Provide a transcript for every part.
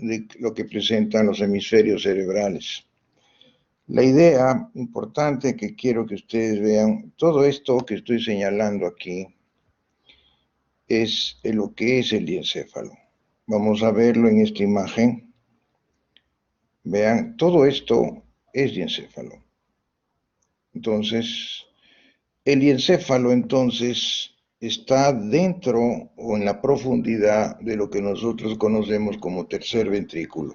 de lo que presentan los hemisferios cerebrales. La idea importante que quiero que ustedes vean, todo esto que estoy señalando aquí es lo que es el diencéfalo. Vamos a verlo en esta imagen. Vean, todo esto es diencéfalo. Entonces, el diencéfalo entonces está dentro o en la profundidad de lo que nosotros conocemos como tercer ventrículo.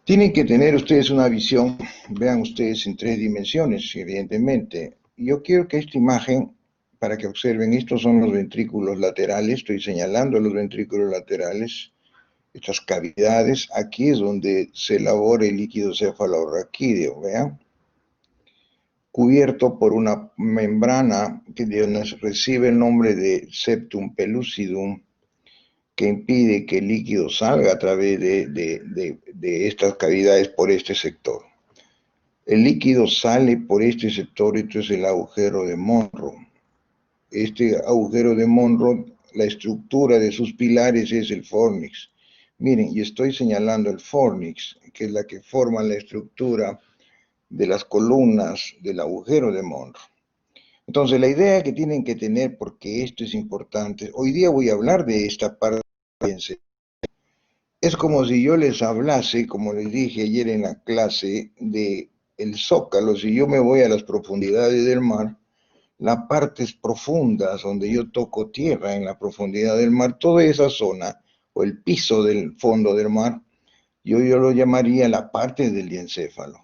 Tienen que tener ustedes una visión, vean ustedes en 3 dimensiones, evidentemente. Yo quiero que esta imagen, para que observen, estos son los ventrículos laterales, estoy señalando los ventrículos laterales, estas cavidades, aquí es donde se elabora el líquido cefalorraquídeo, vean, cubierto por una membrana que recibe el nombre de septum pellucidum, que impide que el líquido salga a través de estas cavidades por este sector. El líquido sale por este sector, esto es el agujero de Monro. Este agujero de Monro, la estructura de sus pilares es el fornix. Miren, y estoy señalando el fornix, que es la que forma la estructura de las columnas del agujero de Monro. Entonces, la idea que tienen que tener, porque esto es importante, hoy día voy a hablar de esta parte. Es como si yo les hablase, como les dije ayer en la clase, de el zócalo. Si yo me voy a las profundidades del mar, las partes profundas donde yo toco tierra en la profundidad del mar, toda esa zona, o el piso del fondo del mar, yo lo llamaría la parte del diencéfalo.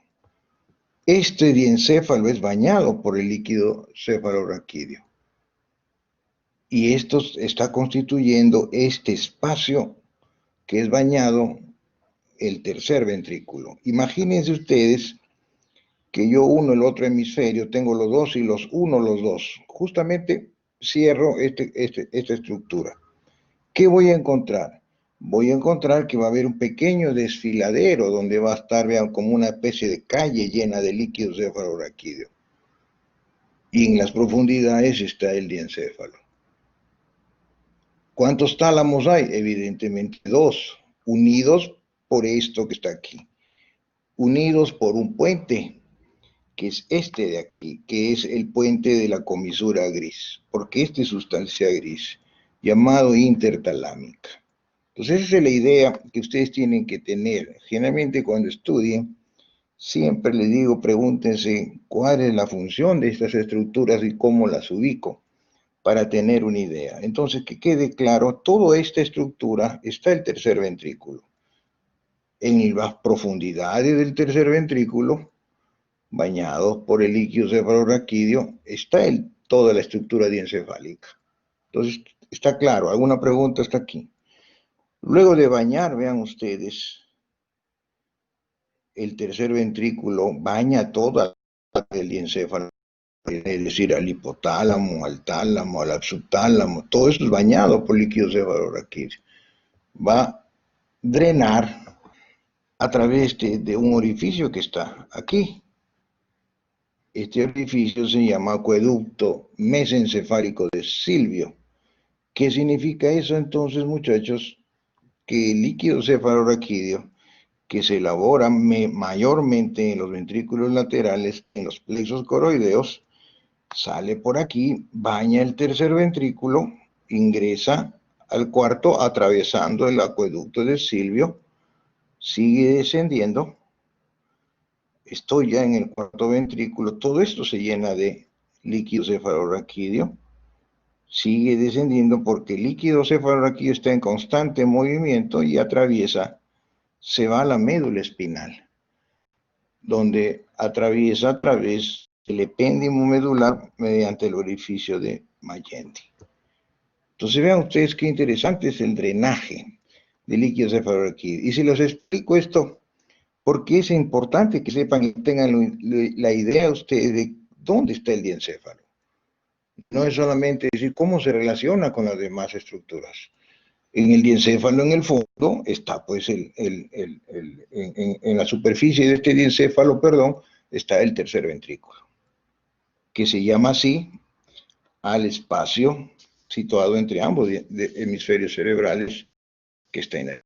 Este diencéfalo es bañado por el líquido cefalorraquídeo. Y esto está constituyendo este espacio que es bañado el tercer ventrículo. Imagínense ustedes que yo uno el otro hemisferio, tengo los dos y los uno los dos. Justamente cierro esta estructura. ¿Qué voy a encontrar? Voy a encontrar que va a haber un pequeño desfiladero donde va a estar, vean, como una especie de calle llena de líquido cefalorraquídeo. Y en las profundidades está el diencéfalo. ¿Cuántos tálamos hay? Evidentemente 2, unidos por esto que está aquí, unidos por un puente, que es este de aquí, que es el puente de la comisura gris, porque esta es sustancia gris, llamado intertalámica. Entonces esa es la idea que ustedes tienen que tener. Generalmente cuando estudien, siempre les digo, pregúntense cuál es la función de estas estructuras y cómo las ubico, para tener una idea. Entonces, que quede claro, toda esta estructura está el tercer ventrículo. En las profundidades del tercer ventrículo, bañados por el líquido cefalorraquídeo, está toda la estructura diencefálica. Entonces, está claro. ¿Alguna pregunta hasta aquí? Luego de bañar, vean ustedes, el tercer ventrículo baña toda el diencéfalo, es decir, al hipotálamo, al tálamo, al subtálamo, todo eso es bañado por líquido cefalorraquídeo. Va a drenar a través de un orificio que está aquí. Este orificio se llama acueducto mesencefálico de Silvio. ¿Qué significa eso entonces, muchachos? Que el líquido cefalorraquídeo, que se elabora mayormente en los ventrículos laterales, en los plexos coroideos, sale por aquí, baña el tercer ventrículo, ingresa al cuarto atravesando el acueducto de Silvio, sigue descendiendo, estoy ya en el cuarto ventrículo, todo esto se llena de líquido cefalorraquídeo, sigue descendiendo porque el líquido cefalorraquídeo está en constante movimiento y atraviesa, se va a la médula espinal, donde atraviesa a través del epéndimo medular mediante el orificio de Magendie. Entonces vean ustedes qué interesante es el drenaje de líquido cefalorraquídeo. Y si les explico esto, porque es importante que sepan y tengan la idea ustedes de dónde está el diencéfalo. No es solamente decir cómo se relaciona con las demás estructuras. En el diencéfalo, en el fondo, está pues en la superficie de este diencéfalo, perdón, está el tercer ventrículo, que se llama así al espacio situado entre ambos hemisferios cerebrales que está en el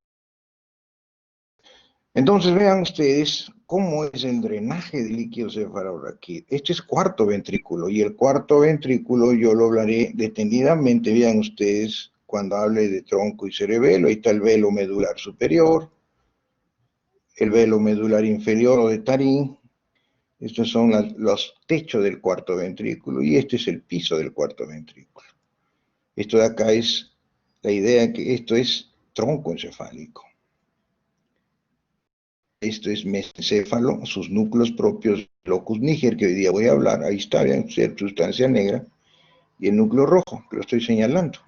Entonces vean ustedes cómo es el drenaje del líquido cefalorraquídeo. Este es cuarto ventrículo y el cuarto ventrículo yo lo hablaré detenidamente, vean ustedes, cuando hable de tronco y cerebelo. Ahí está el velo medular superior, el velo medular inferior o de Tarín. Estos son los techos del cuarto ventrículo y este es el piso del cuarto ventrículo. Esto de acá es la idea que esto es tronco encefálico. Esto es mesencéfalo, sus núcleos propios, locus níger, que hoy día voy a hablar. Ahí está, vean, sustancia negra, y el núcleo rojo, que lo estoy señalando.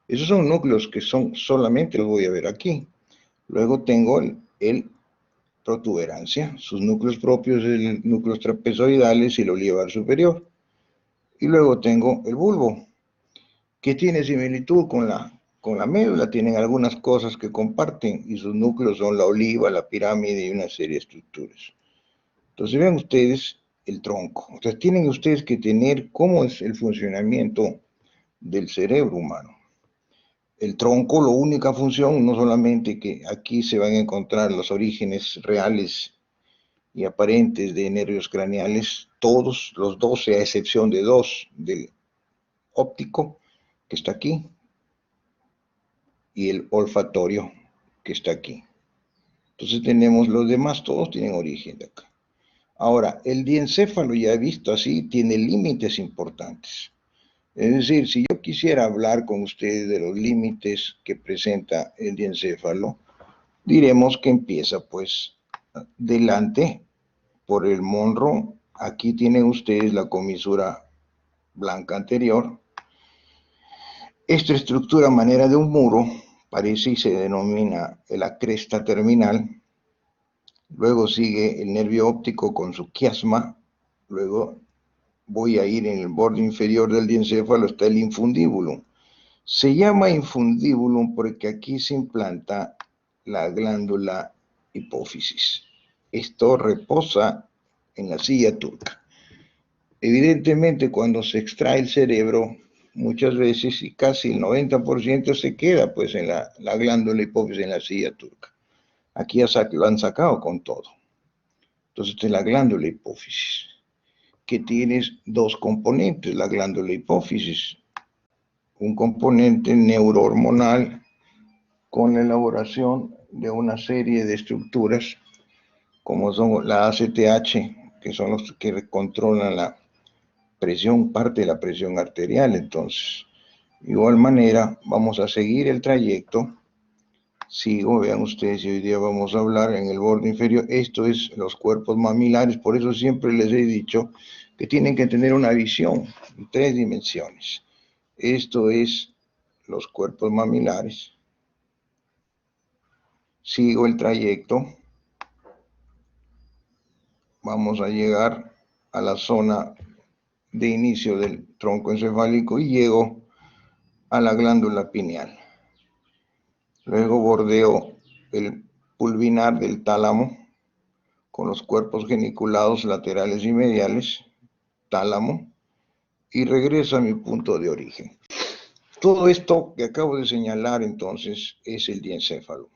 Esos son núcleos que son solamente, los voy a ver aquí. Luego tengo el protuberancia, sus núcleos propios, el núcleos trapezoidales y el olivar superior. Y luego tengo el bulbo, que tiene similitud con la médula, tienen algunas cosas que comparten y sus núcleos son la oliva, la pirámide y una serie de estructuras. Entonces vean ustedes el tronco. Entonces tienen ustedes que tener cómo es el funcionamiento del cerebro humano. El tronco, la única función, no solamente que aquí se van a encontrar los orígenes reales y aparentes de nervios craneales, todos los 12, a excepción de dos, del óptico, que está aquí, y el olfatorio, que está aquí. Entonces tenemos los demás, todos tienen origen de acá. Ahora, el diencéfalo, ya visto así, tiene límites importantes. Es decir, si yo quisiera hablar con ustedes de los límites que presenta el diencéfalo, diremos que empieza pues delante por el monro. Aquí tienen ustedes la comisura blanca anterior. Esta estructura a manera de un muro parece y se denomina la cresta terminal. Luego sigue el nervio óptico con su quiasma. Luego voy a ir en el borde inferior del diencéfalo, está el infundíbulum. Se llama infundíbulum porque aquí se implanta la glándula hipófisis. Esto reposa en la silla turca. Evidentemente, cuando se extrae el cerebro, muchas veces y casi el 90% se queda pues en la glándula hipófisis, en la silla turca. Aquí lo han sacado con todo. Entonces, esta es la glándula hipófisis, que tiene dos componentes, la glándula hipófisis, un componente neurohormonal con la elaboración de una serie de estructuras, como son la ACTH, que son los que controlan la presión, parte de la presión arterial. Entonces, de igual manera, vamos a seguir el trayecto. Sigo, vean ustedes, y hoy día vamos a hablar en el borde inferior. Esto es los cuerpos mamilares, por eso siempre les he dicho que tienen que tener una visión en 3 dimensiones. Esto es los cuerpos mamilares. Sigo el trayecto. Vamos a llegar a la zona de inicio del tronco encefálico y llego a la glándula pineal. Luego bordeo el pulvinar del tálamo con los cuerpos geniculados laterales y mediales, tálamo, y regreso a mi punto de origen. Todo esto que acabo de señalar entonces es el diencéfalo.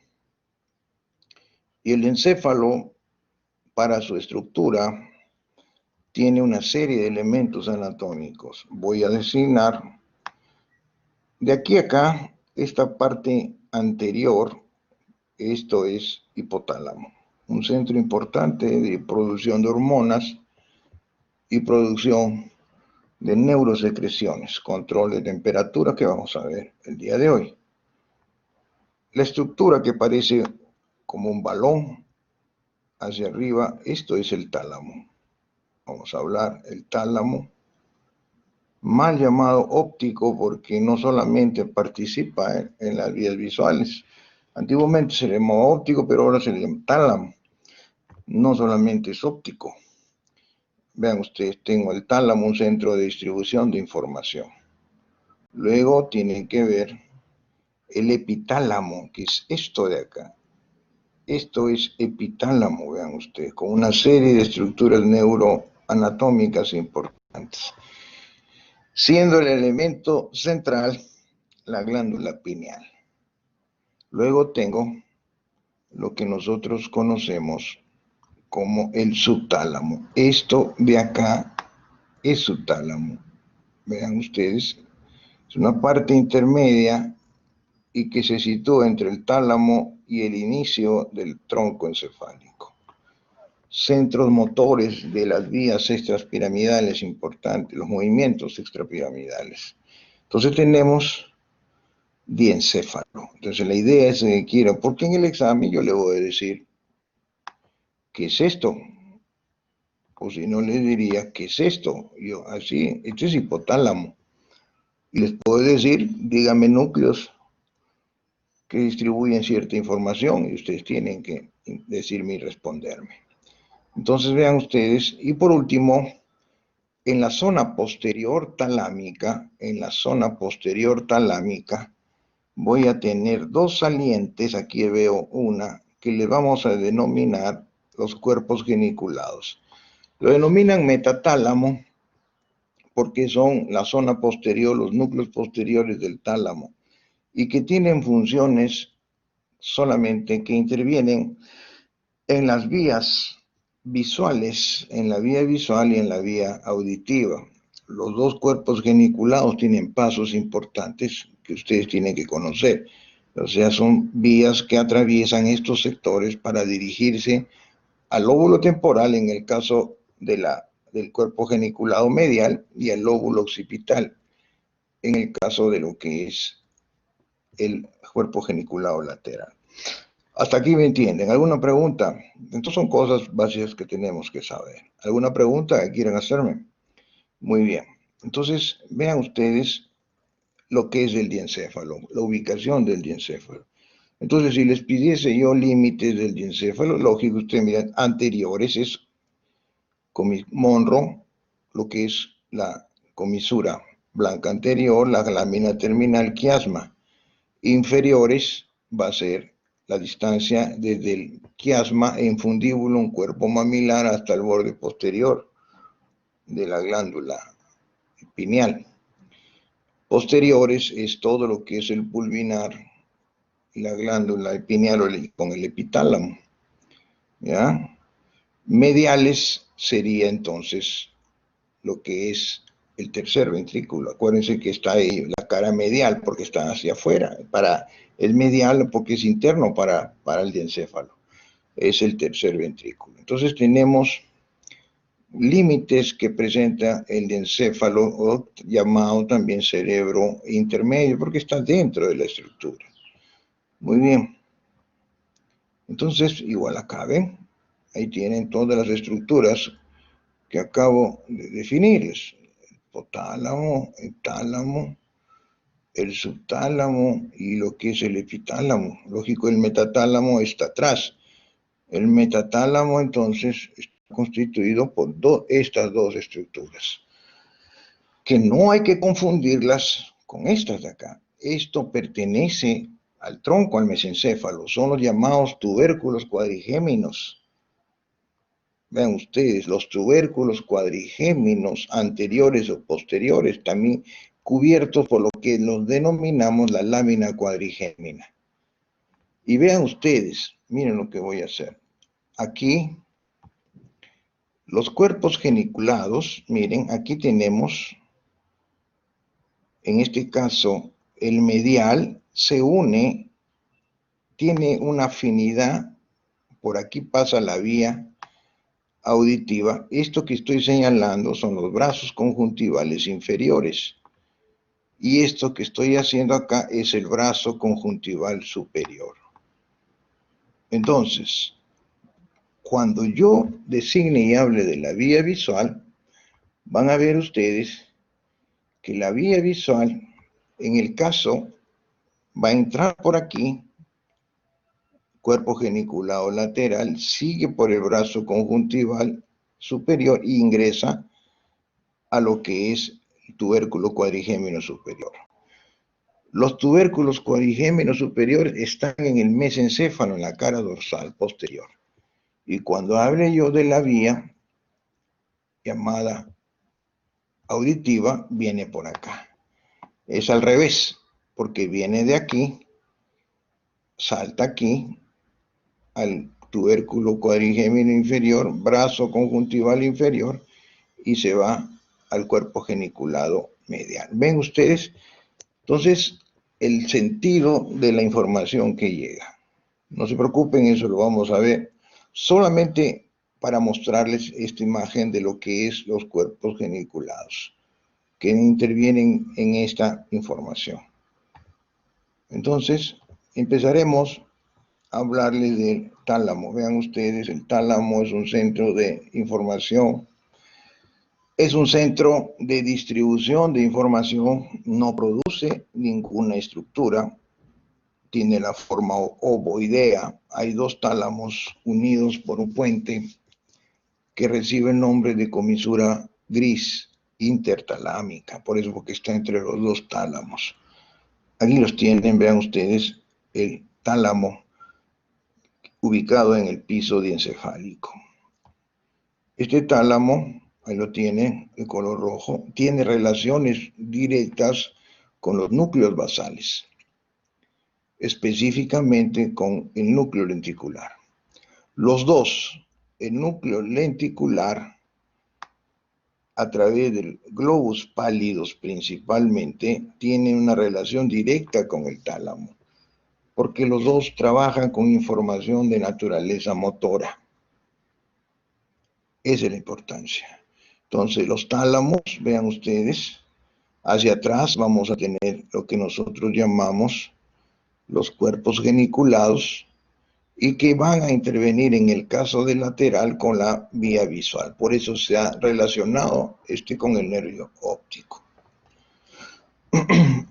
Y el encéfalo, para su estructura, tiene una serie de elementos anatómicos. Voy a designar de aquí a acá esta parte anterior. Esto es hipotálamo, un centro importante de producción de hormonas y producción de neurosecreciones, control de temperatura, que vamos a ver el día de hoy. La estructura que parece como un balón hacia arriba, esto es el tálamo. Vamos a hablar el tálamo, mal llamado óptico porque no solamente participa en las vías visuales. Antiguamente se le llamaba óptico, pero ahora se le llama tálamo. No solamente es óptico. Vean ustedes, tengo el tálamo, un centro de distribución de información. Luego tienen que ver el epitálamo, que es esto de acá. Esto es epitálamo, vean ustedes, con una serie de estructuras neuroanatómicas importantes, siendo el elemento central la glándula pineal. Luego tengo lo que nosotros conocemos como el subtálamo. Esto de acá es subtálamo. Vean ustedes, es una parte intermedia y que se sitúa entre el tálamo y el inicio del tronco encefálico. Centros motores de las vías extrapiramidales importantes, los movimientos extrapiramidales. Entonces tenemos diencéfalo. Entonces la idea es que quiero, porque en el examen yo le voy a decir, ¿qué es esto? O si no, les diría, ¿qué es esto? Yo, así, esto es hipotálamo. Y les puedo decir, dígame núcleos que distribuyen cierta información y ustedes tienen que decirme y responderme. Entonces vean ustedes, y por último, en la zona posterior talámica, voy a tener dos salientes, aquí veo una, que le vamos a denominar los cuerpos geniculados. Lo denominan metatálamo porque son la zona posterior, los núcleos posteriores del tálamo, y que tienen funciones solamente que intervienen en las vías visuales, en la vía visual y en la vía auditiva. Los dos cuerpos geniculados tienen pasos importantes que ustedes tienen que conocer. O sea, son vías que atraviesan estos sectores para dirigirse al lóbulo temporal en el caso del cuerpo geniculado medial y al lóbulo occipital en el caso de lo que es el cuerpo geniculado lateral. Hasta aquí me entienden. ¿Alguna pregunta? Entonces son cosas básicas que tenemos que saber. ¿Alguna pregunta que quieran hacerme? Muy bien. Entonces vean ustedes lo que es el diencéfalo, la ubicación del diencéfalo. Entonces, si les pidiese yo límites del diencéfalo, lógico, ustedes miran anteriores, es Monro, lo que es la comisura blanca anterior, la lámina terminal quiasma. Inferiores va a ser la distancia desde el quiasma en fundíbulum, cuerpo mamilar, hasta el borde posterior de la glándula pineal. Posteriores es todo lo que es el pulvinar y la glándula pineal con el epitálamo. ¿Ya? Mediales sería entonces lo que es el tercer ventrículo. Acuérdense que está ahí la cara medial porque está hacia afuera. Es medial porque es interno para el diencéfalo. Es el tercer ventrículo. Entonces tenemos límites que presenta el diencéfalo, o llamado también cerebro intermedio, porque está dentro de la estructura. Muy bien. Entonces, igual acá, ¿ven? Ahí tienen todas las estructuras que acabo de definirles. El hipotálamo, el tálamo, el subtálamo y lo que es el epitálamo. Lógico, el metatálamo está atrás. El metatálamo, entonces, está constituido por estas dos estructuras, que no hay que confundirlas con estas de acá. Esto pertenece al tronco, al mesencéfalo. Son los llamados tubérculos cuadrigéminos. Vean ustedes, los tubérculos cuadrigéminos anteriores o posteriores, también cubiertos por lo que los denominamos la lámina cuadrigémina. Y vean ustedes, miren lo que voy a hacer. Aquí, los cuerpos geniculados, miren, aquí tenemos, en este caso, el medial se une, tiene una afinidad, por aquí pasa la vía auditiva. Esto que estoy señalando son los brazos conjuntivales inferiores. Y esto que estoy haciendo acá es el brazo conjuntival superior. Entonces, cuando yo designe y hable de la vía visual, van a ver ustedes que la vía visual, en el caso, va a entrar por aquí, cuerpo geniculado lateral, sigue por el brazo conjuntival superior e ingresa a lo que es el tubérculo cuadrigémino superior. Los tubérculos cuadrigéminos superiores están en el mesencéfalo, en la cara dorsal posterior. Y cuando hable yo de la vía llamada auditiva, viene por acá. Es al revés, porque viene de aquí, salta aquí, al tubérculo cuadrigémino inferior, brazo conjuntival inferior, y se va al cuerpo geniculado medial. ¿Ven ustedes? Entonces, el sentido de la información que llega. No se preocupen, eso lo vamos a ver. Solamente para mostrarles esta imagen de lo que es los cuerpos geniculados, que intervienen en esta información. Entonces, empezaremos a hablarles del tálamo. Vean ustedes, el tálamo es un centro de información, es un centro de distribución de información, no produce ninguna estructura, tiene la forma ovoidea, hay dos tálamos unidos por un puente que recibe el nombre de comisura gris intertalámica, por eso porque está entre los dos tálamos. Aquí los tienen, vean ustedes, el tálamo ubicado en el piso diencefálico. Este tálamo, ahí lo tienen, de color rojo, tiene relaciones directas con los núcleos basales, específicamente con el núcleo lenticular. Los dos, el núcleo lenticular, a través del globus pálidos principalmente, tienen una relación directa con el tálamo, porque los dos trabajan con información de naturaleza motora. Esa es la importancia. Entonces, los tálamos, vean ustedes, hacia atrás vamos a tener lo que nosotros llamamos los cuerpos geniculados y que van a intervenir en el caso del lateral con la vía visual. Por eso se ha relacionado con el nervio óptico.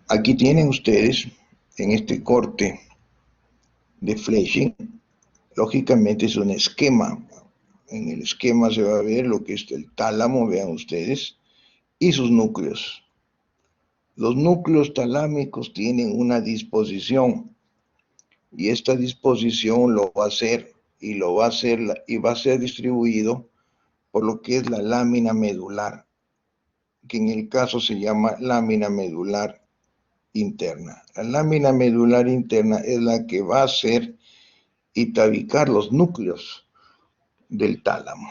Aquí tienen ustedes, en este corte de Fleischmann, lógicamente es un esquema. En el esquema se va a ver lo que es el tálamo, vean ustedes, y sus núcleos. Los núcleos talámicos tienen una disposición, y esta disposición lo va a hacer y va a ser distribuido por lo que es la lámina medular, que en el caso se llama lámina medular interna. La lámina medular interna es la que va a hacer y tabicar los núcleos del tálamo,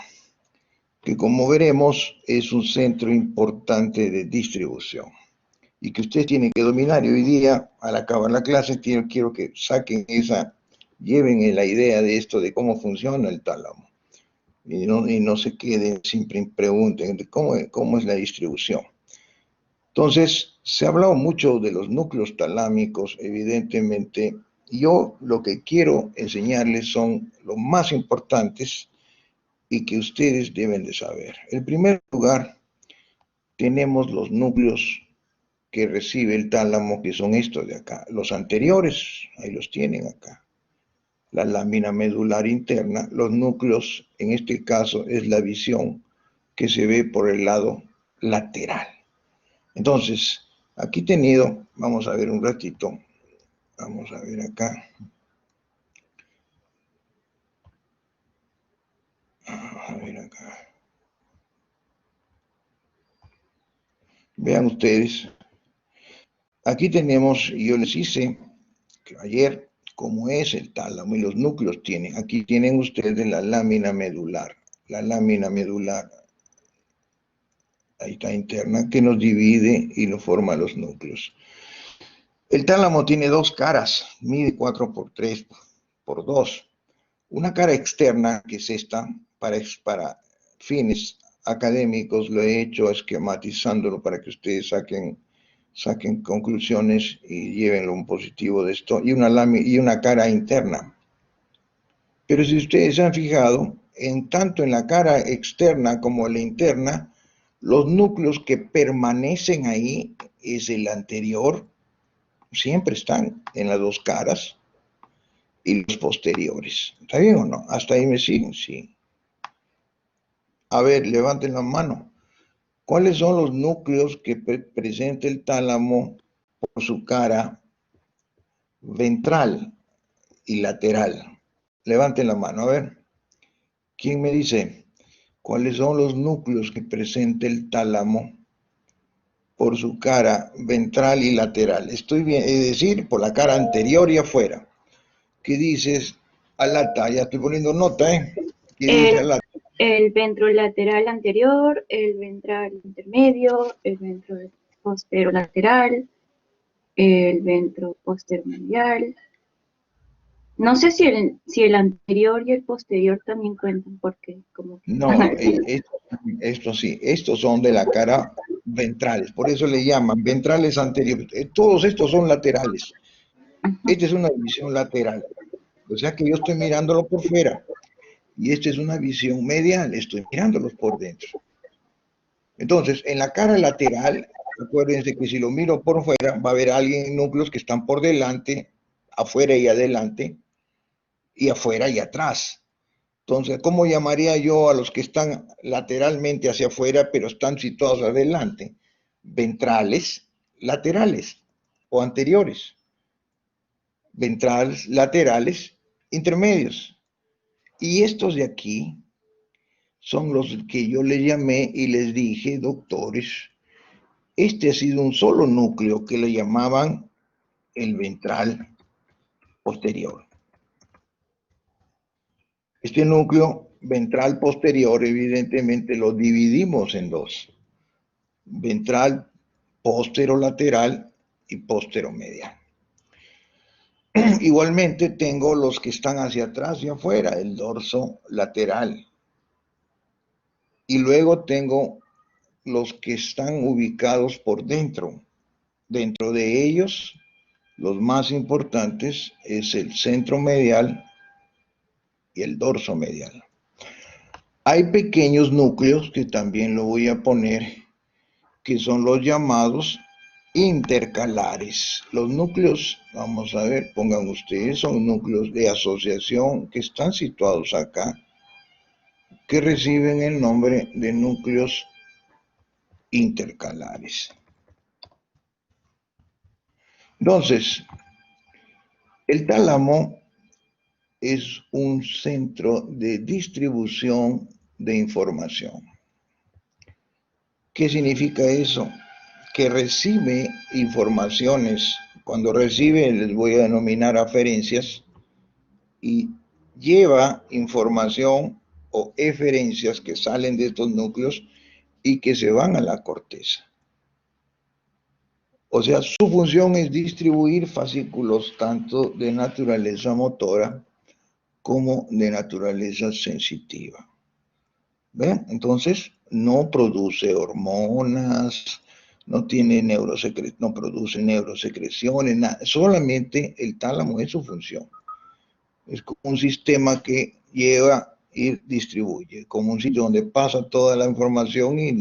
que como veremos es un centro importante de distribución y que ustedes tienen que dominar. Y hoy día, al acabar la clase, quiero que saquen lleven la idea de esto, de cómo funciona el tálamo. Y no se queden, siempre pregunten cómo es la distribución. Entonces, se ha hablado mucho de los núcleos talámicos, evidentemente. Yo lo que quiero enseñarles son los más importantes y que ustedes deben de saber. En primer lugar, tenemos los núcleos que recibe el tálamo, que son estos de acá. Los anteriores, ahí los tienen acá. La lámina medular interna, los núcleos, en este caso es la visión que se ve por el lado lateral. Entonces, aquí tenido, vamos a ver un ratito, vamos a ver acá. A ver acá. Vean ustedes, aquí tenemos, yo les hice que ayer, cómo es el tálamo y los núcleos tienen. Aquí tienen ustedes la lámina medular. La lámina medular, ahí está interna, que nos divide y lo forma los núcleos. El tálamo tiene dos caras, mide 4 por 3 por 2. Una cara externa, que es esta, para fines académicos, lo he hecho esquematizándolo para que ustedes saquen conclusiones y llevenlo un positivo de esto, y una cara interna. Pero si ustedes se han fijado, tanto en la cara externa como en la interna, los núcleos que permanecen ahí es el anterior, siempre están en las dos caras, y los posteriores. ¿Está bien o no? ¿Hasta ahí me siguen? Sí. A ver, levanten la mano. ¿Cuáles son los núcleos que presenta el tálamo por su cara ventral y lateral? Levanten la mano, a ver. ¿Quién me dice cuáles son los núcleos que presenta el tálamo por su cara ventral y lateral? Estoy bien, es decir, por la cara anterior y afuera. ¿Qué dices? Alata, ya estoy poniendo nota, ¿eh? ¿Qué dice El, alata? el ventrolateral anterior, el ventral intermedio, el ventroposterolateral, el ventroposteromedial. No sé si el anterior y el posterior también cuentan, porque como que están No, aquí. esto sí, estos son de la cara ventrales, por eso le llaman ventrales anteriores. Todos estos son laterales. Esta es una visión lateral, o sea que yo estoy mirándolo por fuera y esta es una visión medial, estoy mirándolos por dentro. Entonces, en la cara lateral, acuérdense que si lo miro por fuera, va a haber alguien en núcleos que están por delante, afuera y adelante, y afuera y atrás. Entonces, ¿cómo llamaría yo a los que están lateralmente hacia afuera, pero están situados adelante? Ventrales laterales o anteriores. Ventrales laterales intermedios. Y estos de aquí son los que yo les llamé y les dije, doctores, este ha sido un solo núcleo que le llamaban el ventral posterior. Este núcleo ventral posterior, evidentemente, lo dividimos en dos: ventral posterolateral y posteromedial. Igualmente tengo los que están hacia atrás y afuera, el dorso lateral. Y luego tengo los que están ubicados por dentro. Dentro de ellos, los más importantes es el centro medial y el dorso medial. Hay pequeños núcleos que también lo voy a poner, que son los llamados intercalares. Los núcleos, vamos a ver, pongan ustedes, son núcleos de asociación que están situados acá, que reciben el nombre de núcleos intercalares. Entonces, el tálamo es un centro de distribución de información. ¿Qué significa eso? Que recibe informaciones. Cuando recibe, les voy a denominar aferencias, y lleva información o eferencias que salen de estos núcleos y que se van a la corteza. O sea, su función es distribuir fascículos tanto de naturaleza motora como de naturaleza sensitiva. ¿Ven? Entonces, no produce hormonas, no tiene no produce neurosecreciones, nada. Solamente el tálamo es su función. Es como un sistema que lleva y distribuye, como un sitio donde pasa toda la información y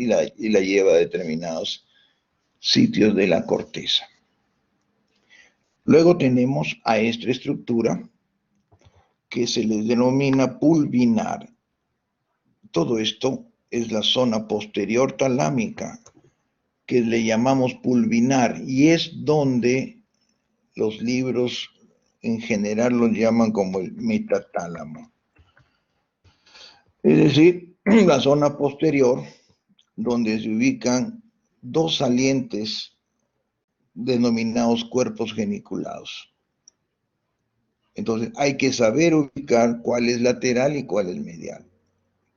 la lleva a determinados sitios de la corteza. Luego tenemos a esta estructura que se les denomina pulvinar. Todo esto es la zona posterior talámica, que le llamamos pulvinar, y es donde los libros en general lo llaman como el metatálamo. Es decir, la zona posterior, donde se ubican dos salientes denominados cuerpos geniculados. Entonces hay que saber ubicar cuál es lateral y cuál es medial,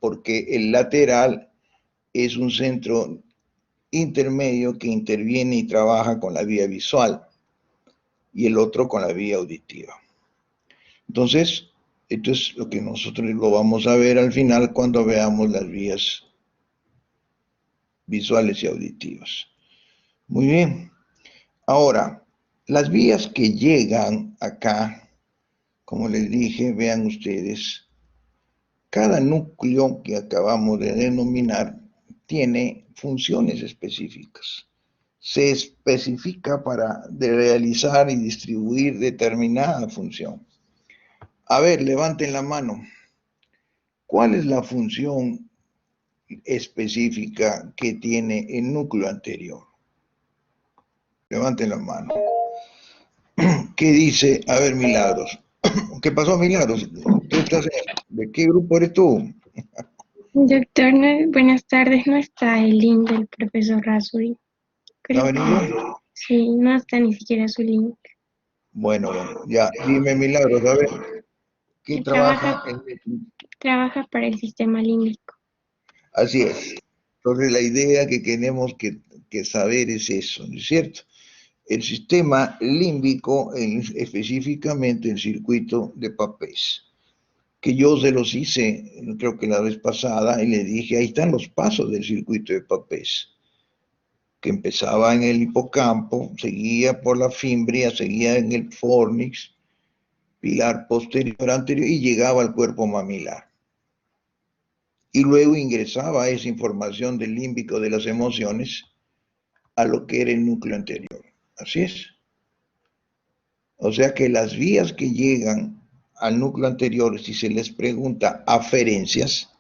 porque el lateral es un centro intermedio que interviene y trabaja con la vía visual y el otro con la vía auditiva. Entonces, esto es lo que nosotros lo vamos a ver al final cuando veamos las vías visuales y auditivas. Muy bien. Ahora, las vías que llegan acá, como les dije, vean ustedes, cada núcleo que acabamos de denominar tiene funciones específicas. Se especifica para realizar y distribuir determinada función. A ver, levanten la mano. ¿Cuál es la función específica que tiene el núcleo anterior? Levanten la mano. ¿Qué dice? A ver, Milagros. ¿Qué pasó, Milagros? ¿De qué grupo eres tú? Doctor, buenas tardes. No está el link del profesor Rasuri. ¿No ha Creo que venido? sí, no está ni siquiera su link. Bueno, ya, dime, Milagros, a ver. que trabaja trabaja para el sistema límbico. Así es. Entonces la idea que tenemos que saber es eso, ¿no es cierto? El sistema límbico, específicamente el circuito de Papez, que yo se los hice, creo que la vez pasada, y le dije, ahí están los pasos del circuito de Papez, que empezaba en el hipocampo, seguía por la fimbria, seguía en el fornix, pilar posterior, anterior, y llegaba al cuerpo mamilar. Y luego ingresaba esa información del límbico de las emociones a lo que era el núcleo anterior. Así es. O sea que las vías que llegan al núcleo anterior, si se les pregunta aferencias,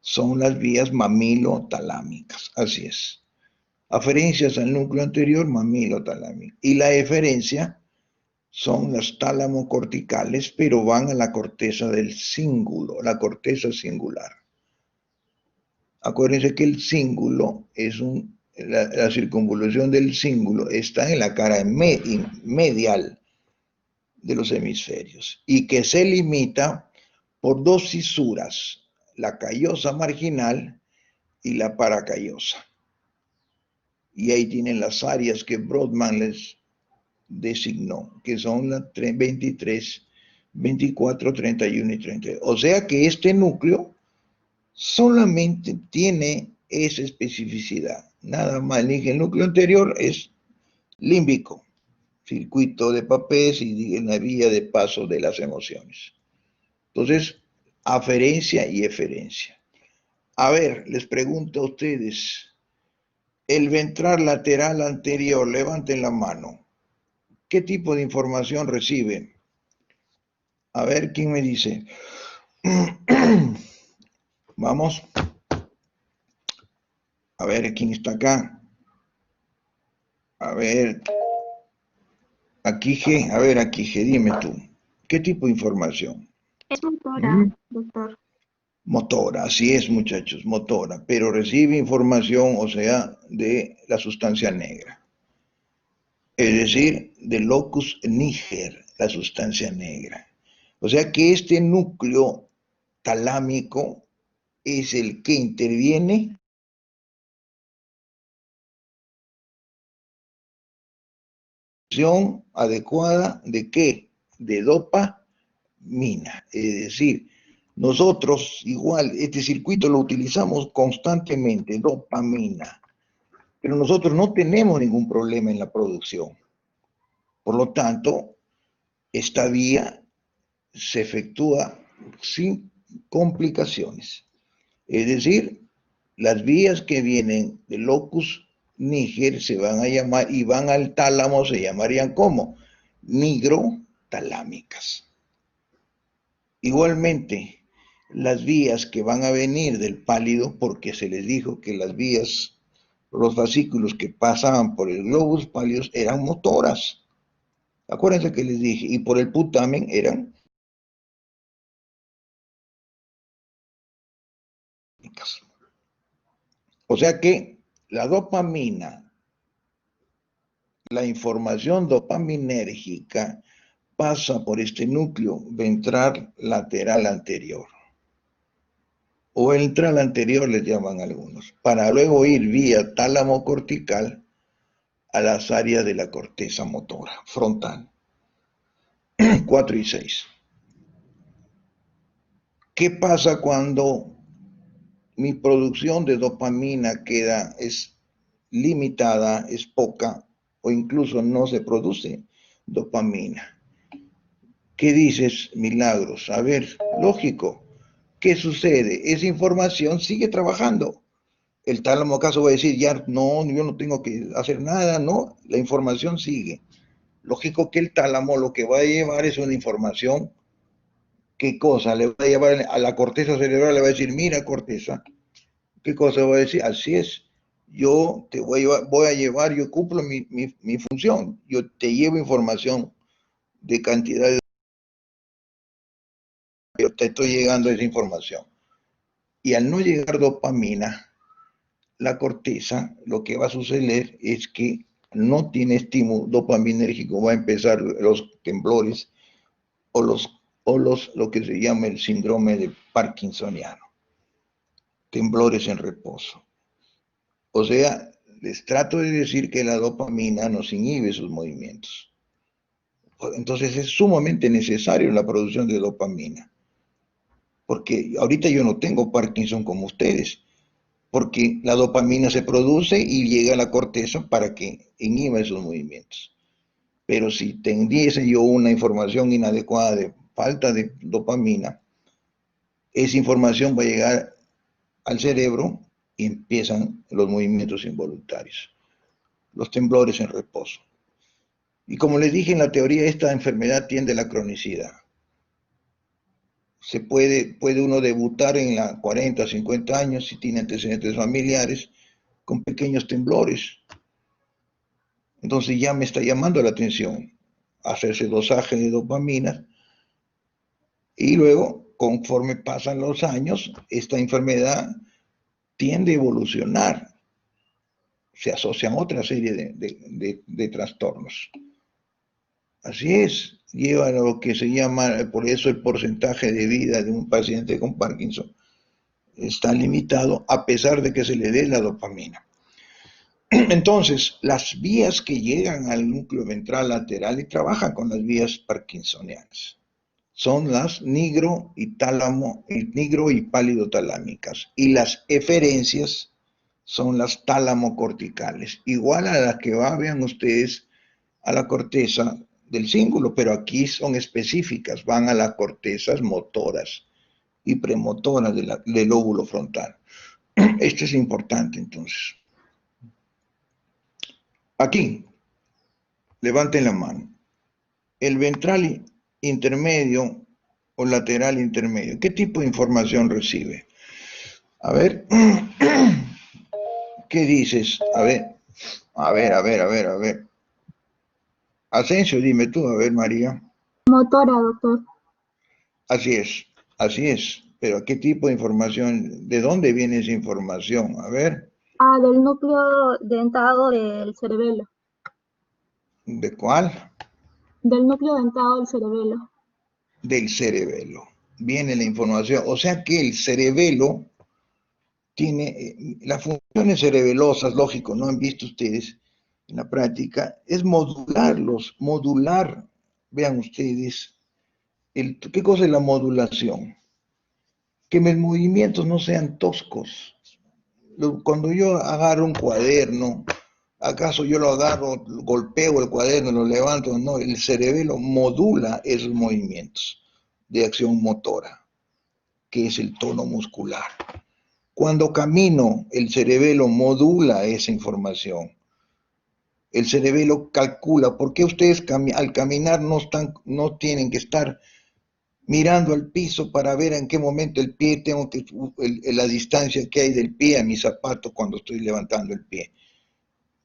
son las vías mamilo-talámicas. Así es. Aferencias al núcleo anterior, mamilo-talámico. Y la eferencia son las tálamo-corticales, pero van a la corteza del cíngulo, la corteza singular. Acuérdense que el cíngulo es la circunvolución del cíngulo está en la cara medial de los hemisferios y que se limita por dos fisuras, la callosa marginal y la paracallosa. Y ahí tienen las áreas que Brodmann les designó, que son las 23, 24, 31 y 32. O sea que este núcleo solamente tiene esa especificidad. Nada más, el núcleo anterior es límbico, circuito de Papez y en la vía de paso de las emociones. Entonces, aferencia y eferencia. A ver, les pregunto a ustedes, el ventral lateral anterior, levanten la mano. ¿Qué tipo de información reciben? A ver, ¿quién me dice? Vamos. A ver, ¿quién está acá? A ver, aquí G, a ver, aquí G, dime tú. ¿Qué tipo de información? Es motora, doctor. Motora, así es, muchachos, motora, pero recibe información, o sea, de la sustancia negra. Es decir, del locus niger, la sustancia negra. O sea que este núcleo talámico es el que interviene adecuada de qué? De dopamina. Es decir, nosotros igual este circuito lo utilizamos constantemente, dopamina, pero nosotros no tenemos ningún problema en la producción. Por lo tanto, esta vía se efectúa sin complicaciones. Es decir, las vías que vienen del locus niger se van a llamar y van al tálamo, se llamarían como nigrotalámicas. Igualmente, las vías que van a venir del pálido, porque se les dijo que las vías, los fascículos que pasaban por el globus pálido eran motoras. Acuérdense que les dije, y por el putamen eran. O sea que la dopamina, la información dopaminérgica, pasa por este núcleo ventral lateral anterior. O ventral anterior les llaman algunos, para luego ir vía tálamo cortical a las áreas de la corteza motora frontal. 4 y 6. ¿Qué pasa cuando mi producción de dopamina es limitada, es poca, o incluso no se produce dopamina? ¿Qué dices, Milagros? A ver, lógico. ¿Qué sucede? Esa información sigue trabajando. El tálamo acaso va a decir, ya no, yo no tengo que hacer nada, no, la información sigue. Lógico que el tálamo lo que va a llevar es una información. ¿Qué cosa? Le va a llevar a la corteza cerebral, le va a decir, mira corteza, ¿qué cosa va a decir? Así es, yo te voy a llevar, yo cumplo mi función, yo te llevo información de cantidad de... Yo te estoy llegando esa información. Y al no llegar dopamina, la corteza, lo que va a suceder es que no tiene estímulo dopaminérgico, va a empezar los temblores o o lo que se llama el síndrome de parkinsoniano, temblores en reposo. O sea, les trato de decir que la dopamina nos inhibe sus movimientos. Entonces es sumamente necesario la producción de dopamina. Porque ahorita yo no tengo Parkinson como ustedes, porque la dopamina se produce y llega a la corteza para que inhiba esos movimientos. Pero si tendiese yo una información inadecuada de falta de dopamina, esa información va a llegar al cerebro y empiezan los movimientos involuntarios, los temblores en reposo. Y como les dije en la teoría, esta enfermedad tiende a la cronicidad. Puede uno debutar en la 40, 50 años si tiene antecedentes familiares con pequeños temblores. Entonces ya me está llamando la atención hacerse dosaje de dopamina y luego, conforme pasan los años, esta enfermedad tiende a evolucionar. Se asocian otra serie de trastornos. Así es, lleva a lo que se llama, por eso el porcentaje de vida de un paciente con Parkinson está limitado a pesar de que se le dé la dopamina. Entonces, las vías que llegan al núcleo ventral lateral y trabajan con las vías parkinsonianas son las nigro y pálido-talámicas, y las eferencias son las tálamo-corticales, igual a las que vean ustedes, a la corteza del cíngulo, pero aquí son específicas, van a las cortezas motoras y premotoras del lóbulo frontal. Esto es importante, entonces. Aquí, levanten la mano. El ventral intermedio o lateral intermedio, ¿qué tipo de información recibe? A ver, ¿qué dices? A ver. Asensio, dime tú, a ver, María. Motora, doctor. Así es. Pero ¿qué tipo de información? ¿De dónde viene esa información? A ver. Del núcleo dentado del cerebelo. ¿De cuál? Del núcleo dentado del cerebelo. Del cerebelo. Viene la información. O sea que el cerebelo tiene las funciones cerebelosas, lógico, ¿no han visto ustedes en la práctica? Es modular, vean ustedes, ¿qué cosa es la modulación? Que mis movimientos no sean toscos. Cuando yo agarro un cuaderno, ¿acaso yo lo agarro, golpeo el cuaderno, lo levanto? No, el cerebelo modula esos movimientos de acción motora, que es el tono muscular. Cuando camino, el cerebelo modula esa información. El cerebelo calcula. ¿Por qué ustedes al caminar no tienen que estar mirando al piso para ver en qué momento el pie la distancia que hay del pie a mi zapato cuando estoy levantando el pie?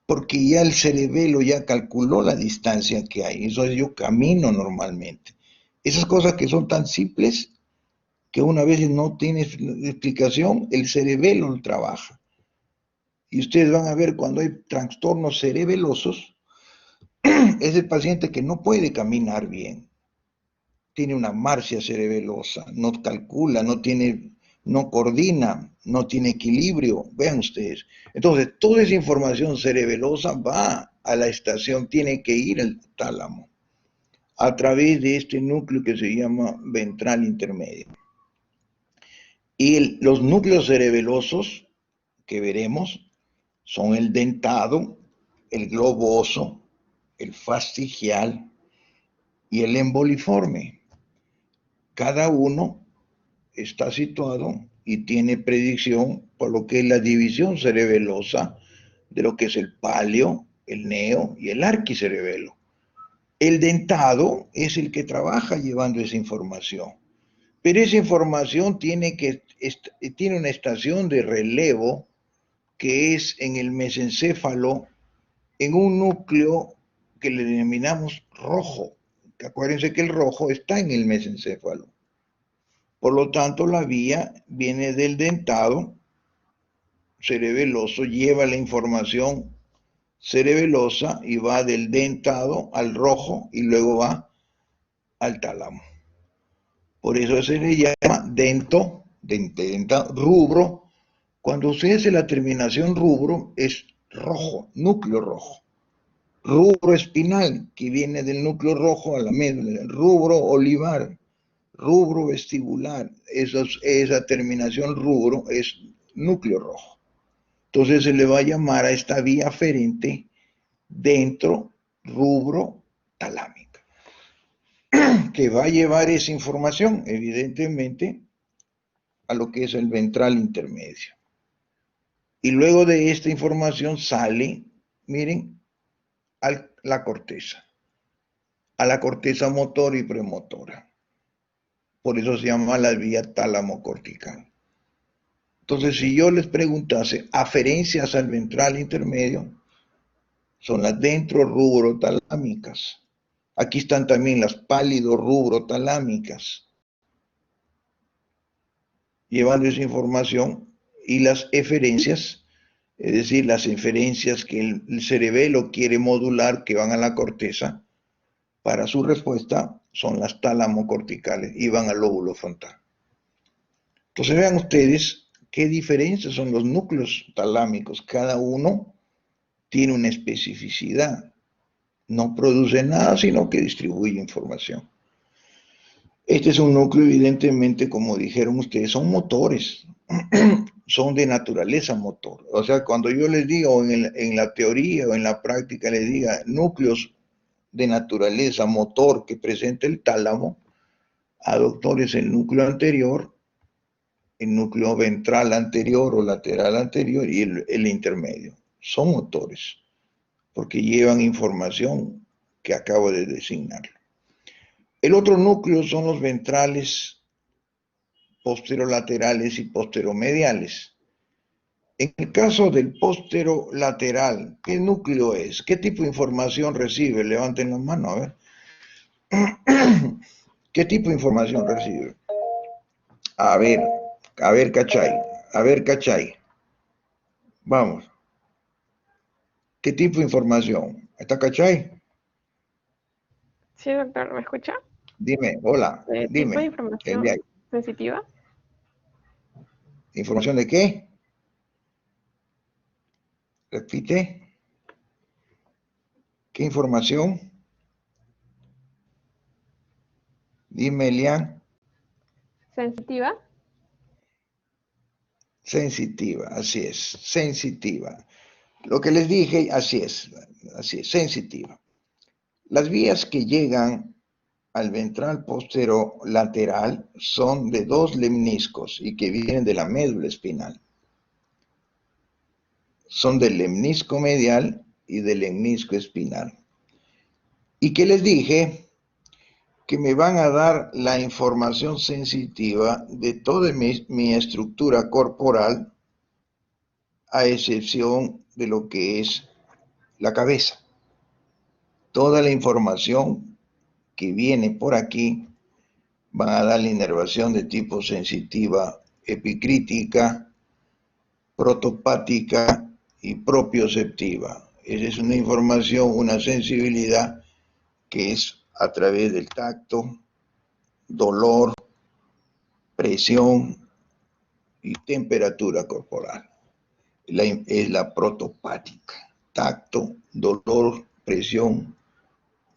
Porque ya el cerebelo ya calculó la distancia que hay. Entonces yo camino normalmente. Esas cosas que son tan simples que una vez no tiene explicación, el cerebelo trabaja. Y ustedes van a ver cuando hay trastornos cerebelosos, es el paciente que no puede caminar bien, tiene una marcia cerebelosa, no calcula, no coordina, no tiene equilibrio, vean ustedes. Entonces, toda esa información cerebelosa va a la estación, tiene que ir al tálamo, a través de este núcleo que se llama ventral intermedio. Y los núcleos cerebelosos que veremos son el dentado, el globoso, el fastigial y el emboliforme. Cada uno está situado y tiene predicción por lo que es la división cerebelosa de lo que es el palio, el neo y el arquicerebelo. El dentado es el que trabaja llevando esa información, pero esa información tiene una estación de relevo que es en el mesencéfalo, en un núcleo que le denominamos rojo. Acuérdense que el rojo está en el mesencéfalo. Por lo tanto, la vía viene del dentado cerebeloso, lleva la información cerebelosa y va del dentado al rojo y luego va al tálamo. Por eso se le llama rubro. Cuando usted hace la terminación rubro, es rojo, núcleo rojo. Rubro espinal, que viene del núcleo rojo a la médula. Rubro olivar, rubro vestibular. Esa terminación rubro es núcleo rojo. Entonces se le va a llamar a esta vía aferente dentro rubro talámica, que va a llevar esa información, evidentemente, a lo que es el ventral intermedio. Y luego de esta información sale, miren, a la corteza motor y premotora. Por eso se llama la vía tálamo-cortical. Entonces, si yo les preguntase aferencias al ventral intermedio, son las dentro-rubro-talámicas. Aquí están también las pálido-rubro-talámicas, llevando esa información, y las eferencias, es decir, las inferencias que el cerebelo quiere modular, que van a la corteza, para su respuesta son las tálamo-corticales y van al lóbulo frontal. Entonces vean ustedes qué diferencias son los núcleos talámicos. Cada uno tiene una especificidad. No produce nada, sino que distribuye información. Este es un núcleo, evidentemente, como dijeron ustedes, son motores, son de naturaleza motor. O sea, cuando yo les digo en la teoría o en la práctica, les diga núcleos de naturaleza motor que presenta el tálamo, a doctores el núcleo anterior, el núcleo ventral anterior o lateral anterior y el intermedio. Son motores, porque llevan información que acabo de designarlo. El otro núcleo son los ventrales posterolaterales y posteromediales. En el caso del posterolateral, ¿qué núcleo es? ¿Qué tipo de información recibe? Levanten la mano, a ver. ¿Qué tipo de información recibe? A ver, cachay. Vamos. ¿Qué tipo de información? ¿Está cachay? Sí, doctor, ¿me escucha? Dime, hola, ¿Tipo de dime. información sensitiva? ¿Información de qué? Repite. ¿Qué información? Dime, Elian. ¿Sensitiva? Sensitiva, así es, sensitiva. Lo que les dije, así es, sensitiva. Las vías que llegan al ventral posterolateral son de dos lemniscos y que vienen de la médula espinal. Son del lemnisco medial y del lemnisco espinal. ¿Y qué les dije? Que me van a dar la información sensitiva de toda mi estructura corporal, a excepción de lo que es la cabeza. Toda la información que viene por aquí van a dar la inervación de tipo sensitiva epicrítica, protopática y propioceptiva. Esa es una información, una sensibilidad que es a través del tacto, dolor, presión y temperatura corporal. Es la protopática, tacto, dolor, presión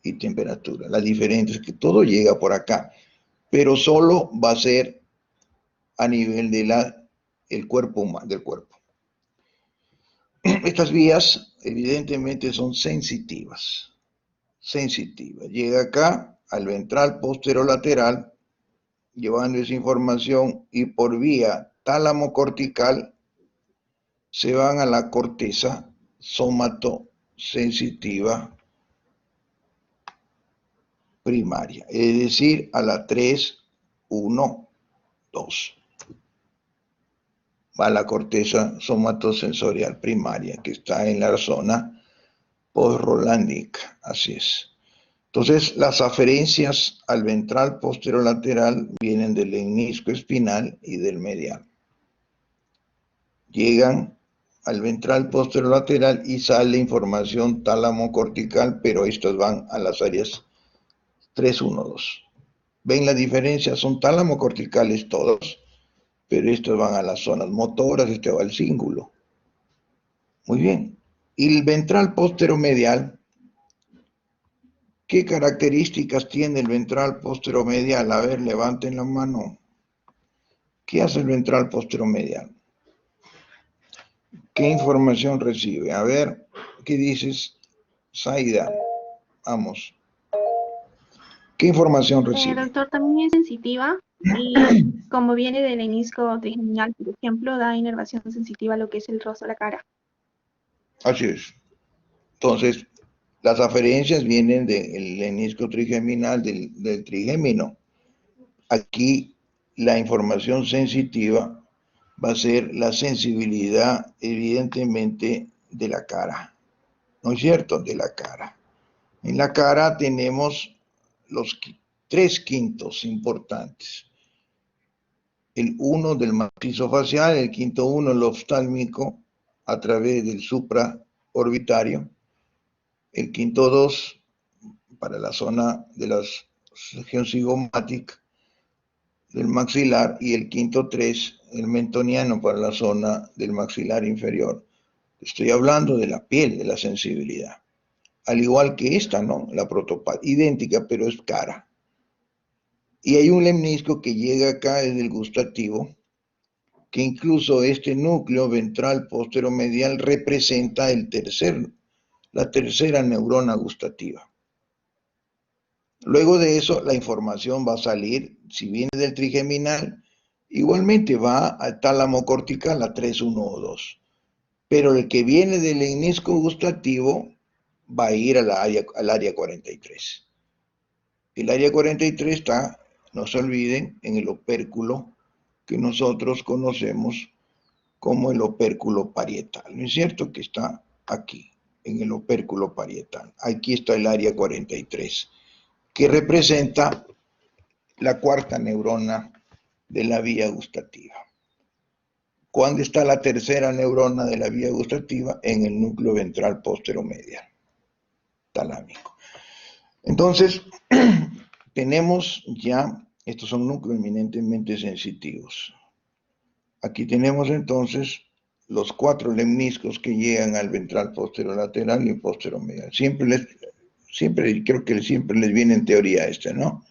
y temperatura. La diferencia es que todo llega por acá, pero solo va a ser a nivel de el cuerpo humano, del cuerpo. Estas vías evidentemente son sensitivas. Llega acá al ventral posterolateral, llevando esa información, y por vía tálamo-cortical se van a la corteza somatosensitiva primaria, es decir, a la 3, 1, 2. Va a la corteza somatosensorial primaria, que está en la zona postrolándica, así es. Entonces, las aferencias al ventral posterolateral vienen del lemnisco espinal y del medial. Llegan al ventral posterolateral y sale información tálamo-cortical, pero estas van a las áreas 3, 1, 2. ¿Ven la diferencia? Son tálamo corticales todos, pero estos van a las zonas motoras, este va al cíngulo. Muy bien. Y el ventral posteromedial, ¿qué características tiene el ventral posteromedial? A ver, levanten la mano. ¿Qué hace el ventral posteromedial? ¿Qué información recibe? A ver, ¿qué dices, Zaida? Vamos. ¿Qué información recibe? Doctor, también es sensitiva y como viene del menisco trigeminal, por ejemplo, da inervación sensitiva a lo que es el rostro de la cara. Así es. Entonces, las aferencias vienen del menisco trigeminal, del trigémino. Aquí la información sensitiva va a ser la sensibilidad, evidentemente, de la cara. ¿No es cierto? De la cara. En la cara tenemos los 3 quintos importantes. El 1 del macizo facial, el quinto 1 el oftálmico a través del supraorbitario, el quinto 2 para la zona de la región cigomática del maxilar y el quinto 3 el mentoniano para la zona del maxilar inferior. Estoy hablando de la piel, de la sensibilidad. Al igual que esta, ¿no? La protopatía, idéntica, pero es cara. Y hay un lemnisco que llega acá desde el gustativo, que incluso este núcleo ventral posteromedial representa la tercera neurona gustativa. Luego de eso, la información va a salir, si viene del trigeminal, igualmente va al tálamo cortical, a 3, 1 o 2. Pero el que viene del lemnisco gustativo va a ir al área 43. El área 43 está, no se olviden, en el opérculo que nosotros conocemos como el opérculo parietal, ¿no es cierto? Que está aquí, en el opérculo parietal. Aquí está el área 43, que representa la cuarta neurona de la vía gustativa. ¿Cuándo está la tercera neurona de la vía gustativa? En el núcleo ventral posteromedial, talámico. Entonces, tenemos ya, estos son núcleos eminentemente sensitivos. Aquí tenemos entonces los 4 lemniscos que llegan al ventral posterolateral y posteromedial. Creo que siempre les viene en teoría ¿no?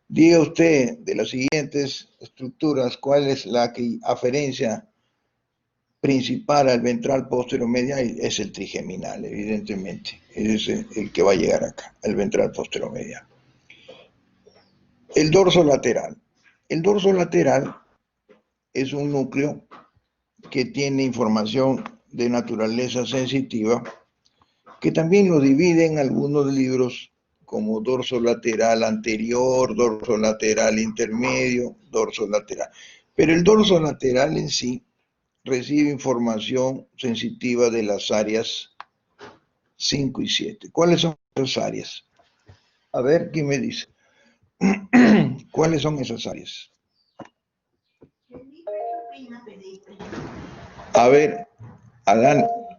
Diga usted de las siguientes estructuras, ¿cuál es la que aferencia principal al ventral posteromedial? Es el trigeminal, evidentemente. Es el que va a llegar acá, al ventral posteromedial. El dorso lateral. El dorso lateral es un núcleo que tiene información de naturaleza sensitiva, que también lo dividen algunos libros como dorso lateral anterior, dorso lateral intermedio, dorso lateral. Pero el dorso lateral en sí recibe información sensitiva de las áreas 5 y 7. ¿Cuáles son esas áreas? A ver, ¿quién me dice? ¿Cuáles son esas áreas? A ver,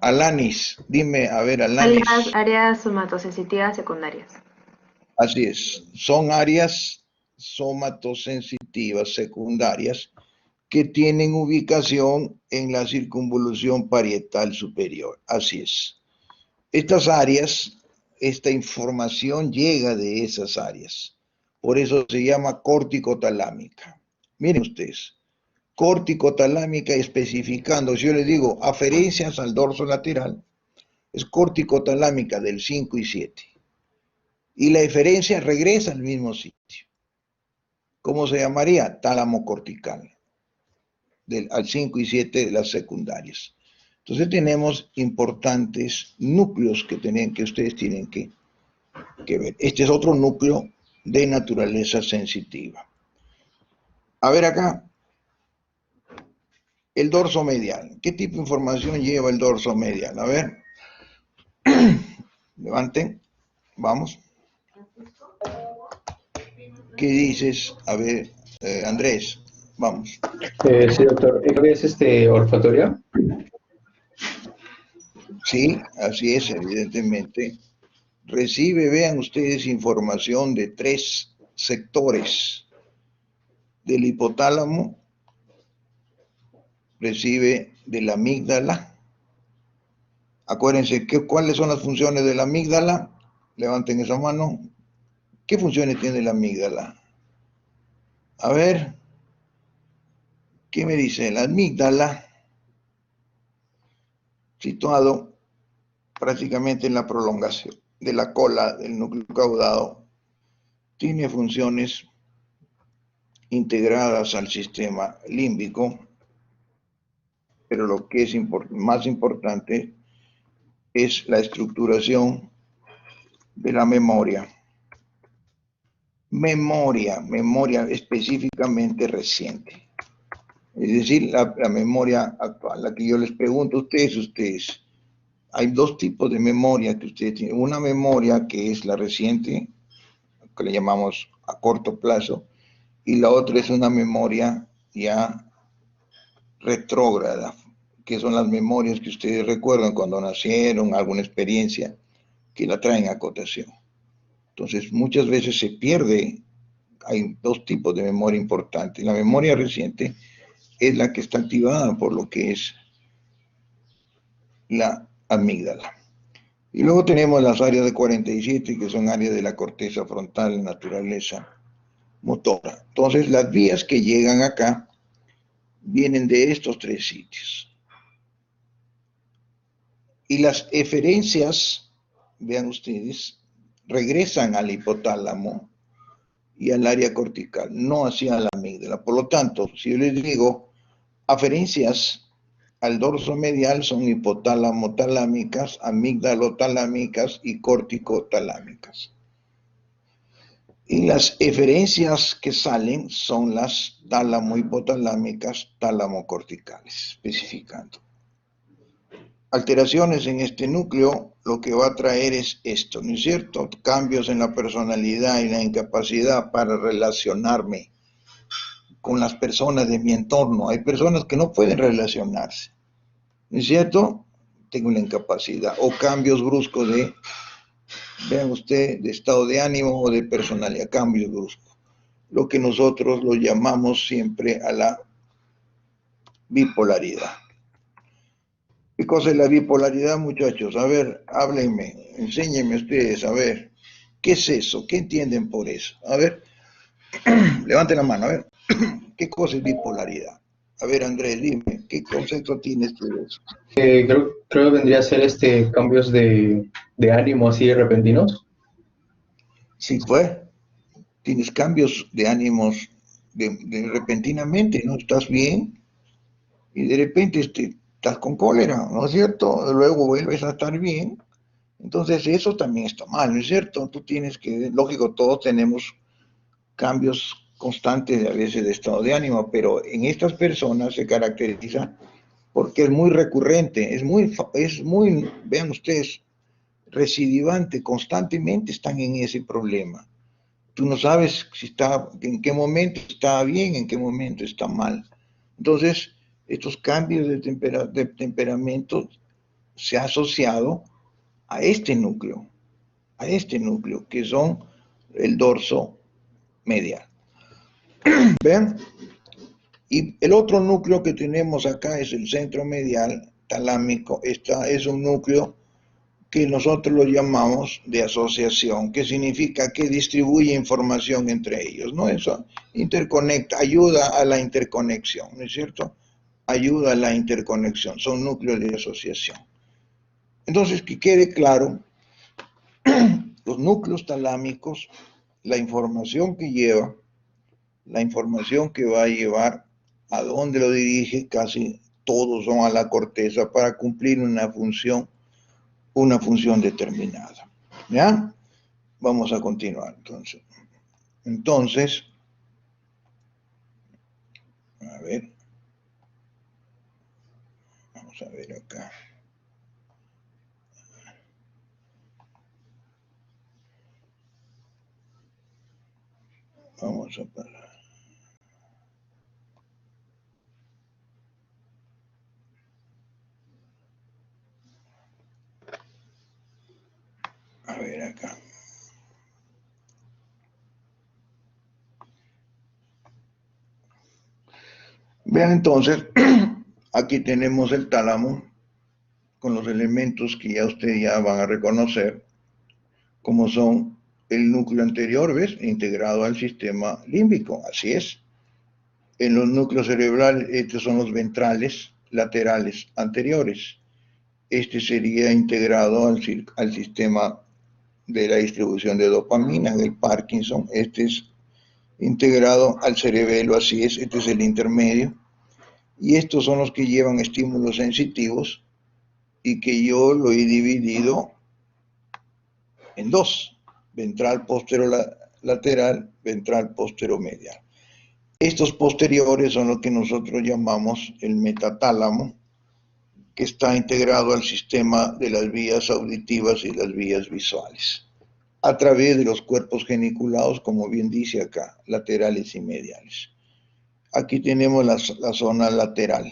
Alanis, dime, a ver, Alanis. Áreas somatosensitivas secundarias. Así es, son áreas somatosensitivas secundarias que tienen ubicación en la circunvolución parietal superior. Así es. Estas áreas, esta información llega de esas áreas. Por eso se llama córtico-talámica. Miren ustedes, córtico-talámica especificando, si yo les digo aferencias al dorso lateral, es córtico-talámica del 5 y 7. Y la eferencia regresa al mismo sitio. ¿Cómo se llamaría? Tálamo cortical, al 5 y 7 de las secundarias. Entonces tenemos importantes núcleos que ustedes tienen que ver. Este es otro núcleo de naturaleza sensitiva. A ver acá, el dorso medial. ¿Qué tipo de información lleva el dorso medial? A ver, levanten, vamos. ¿Qué dices? A ver, Andrés, vamos. Sí, doctor. ¿Es olfatoria? Sí, así es, evidentemente. Recibe, vean ustedes, información de 3 sectores del hipotálamo recibe de la amígdala. Acuérdense, ¿cuáles son las funciones de la amígdala? Levanten esa mano. ¿Qué funciones tiene la amígdala? A ver, ¿qué me dice? La amígdala, situado prácticamente en la prolongación de la cola del núcleo caudado, tiene funciones integradas al sistema límbico, pero lo que es más importante es la estructuración de la memoria. Memoria específicamente reciente. Es decir, la memoria actual, la que yo les pregunto a ustedes, hay dos tipos de memoria que ustedes tienen. Una memoria que es la reciente, que le llamamos a corto plazo, y la otra es una memoria ya retrógrada, que son las memorias que ustedes recuerdan cuando nacieron, alguna experiencia que la traen a cotación. Entonces, muchas veces se pierde. Hay dos tipos de memoria importantes. La memoria reciente es la que está activada por lo que es la amígdala. Y luego tenemos las áreas de 47, que son áreas de la corteza frontal, naturaleza motora. Entonces, las vías que llegan acá vienen de estos tres sitios. Y las eferencias, vean ustedes, regresan al hipotálamo y al área cortical, no hacia la amígdala. Por lo tanto, si yo les digo aferencias al dorso medial, son hipotálamo-talámicas, amígdalo-talámicas y córtico-talámicas. Y las eferencias que salen son las tálamo-hipotalámicas, tálamo-corticales, especificando. Alteraciones en este núcleo lo que va a traer es esto, ¿no es cierto? Cambios en la personalidad y la incapacidad para relacionarme con las personas de mi entorno. Hay personas que no pueden relacionarse, ¿no es cierto? Tengo una incapacidad. O cambios bruscos de, vean usted, de estado de ánimo o de personalidad, cambios bruscos. Lo que nosotros lo llamamos siempre a la bipolaridad. ¿Qué cosa es la bipolaridad, muchachos? A ver, háblenme, enséñenme ustedes, a ver, ¿qué es eso? ¿Qué entienden por eso? A ver, levanten la mano, a ver, ¿qué cosa es bipolaridad? A ver, Andrés, dime, ¿qué concepto tienes tú de eso? Creo que vendría a ser cambios de ánimo así repentinos. Sí, pues, tienes cambios de ánimos repentinamente, ¿no? Estás bien y de repente estás con cólera, ¿no es cierto? Luego vuelves a estar bien. Entonces eso también está mal, ¿no es cierto? Tú tienes que, lógico, todos tenemos cambios constantes a veces de estado de ánimo, pero en estas personas se caracteriza porque es muy recurrente, vean ustedes, recidivante, constantemente están en ese problema. Tú no sabes si en qué momento está bien, en qué momento está mal. Entonces, estos cambios de temperamento se ha asociado a este núcleo, que son el dorso medial. ¿Ven? Y el otro núcleo que tenemos acá es el centro medial talámico. Es un núcleo que nosotros lo llamamos de asociación, que significa que distribuye información entre ellos, ¿no? Eso interconecta, ayuda a la interconexión, ¿no es cierto? Ayuda a la interconexión, son núcleos de asociación. Entonces, que quede claro, los núcleos talámicos, la información que lleva, la información que va a llevar, a dónde lo dirige, casi todos son a la corteza para cumplir una función determinada. ¿Ya? Vamos a continuar entonces. Entonces, a ver, vamos a ver acá. Vamos a parar. A ver acá. Vean entonces, aquí tenemos el tálamo con los elementos que ya ustedes ya van a reconocer, como son el núcleo anterior, ¿ves? Integrado al sistema límbico, así es. En los núcleos cerebrales, estos son los ventrales laterales anteriores. Este sería integrado al sistema de la distribución de dopamina, del Parkinson. Este es integrado al cerebelo, así es, este es el intermedio. Y estos son los que llevan estímulos sensitivos y que yo lo he dividido en dos, ventral posterolateral, ventral posteromedial. Estos posteriores son lo que nosotros llamamos el metatálamo, que está integrado al sistema de las vías auditivas y las vías visuales, a través de los cuerpos geniculados, como bien dice acá, laterales y mediales. Aquí tenemos la zona lateral.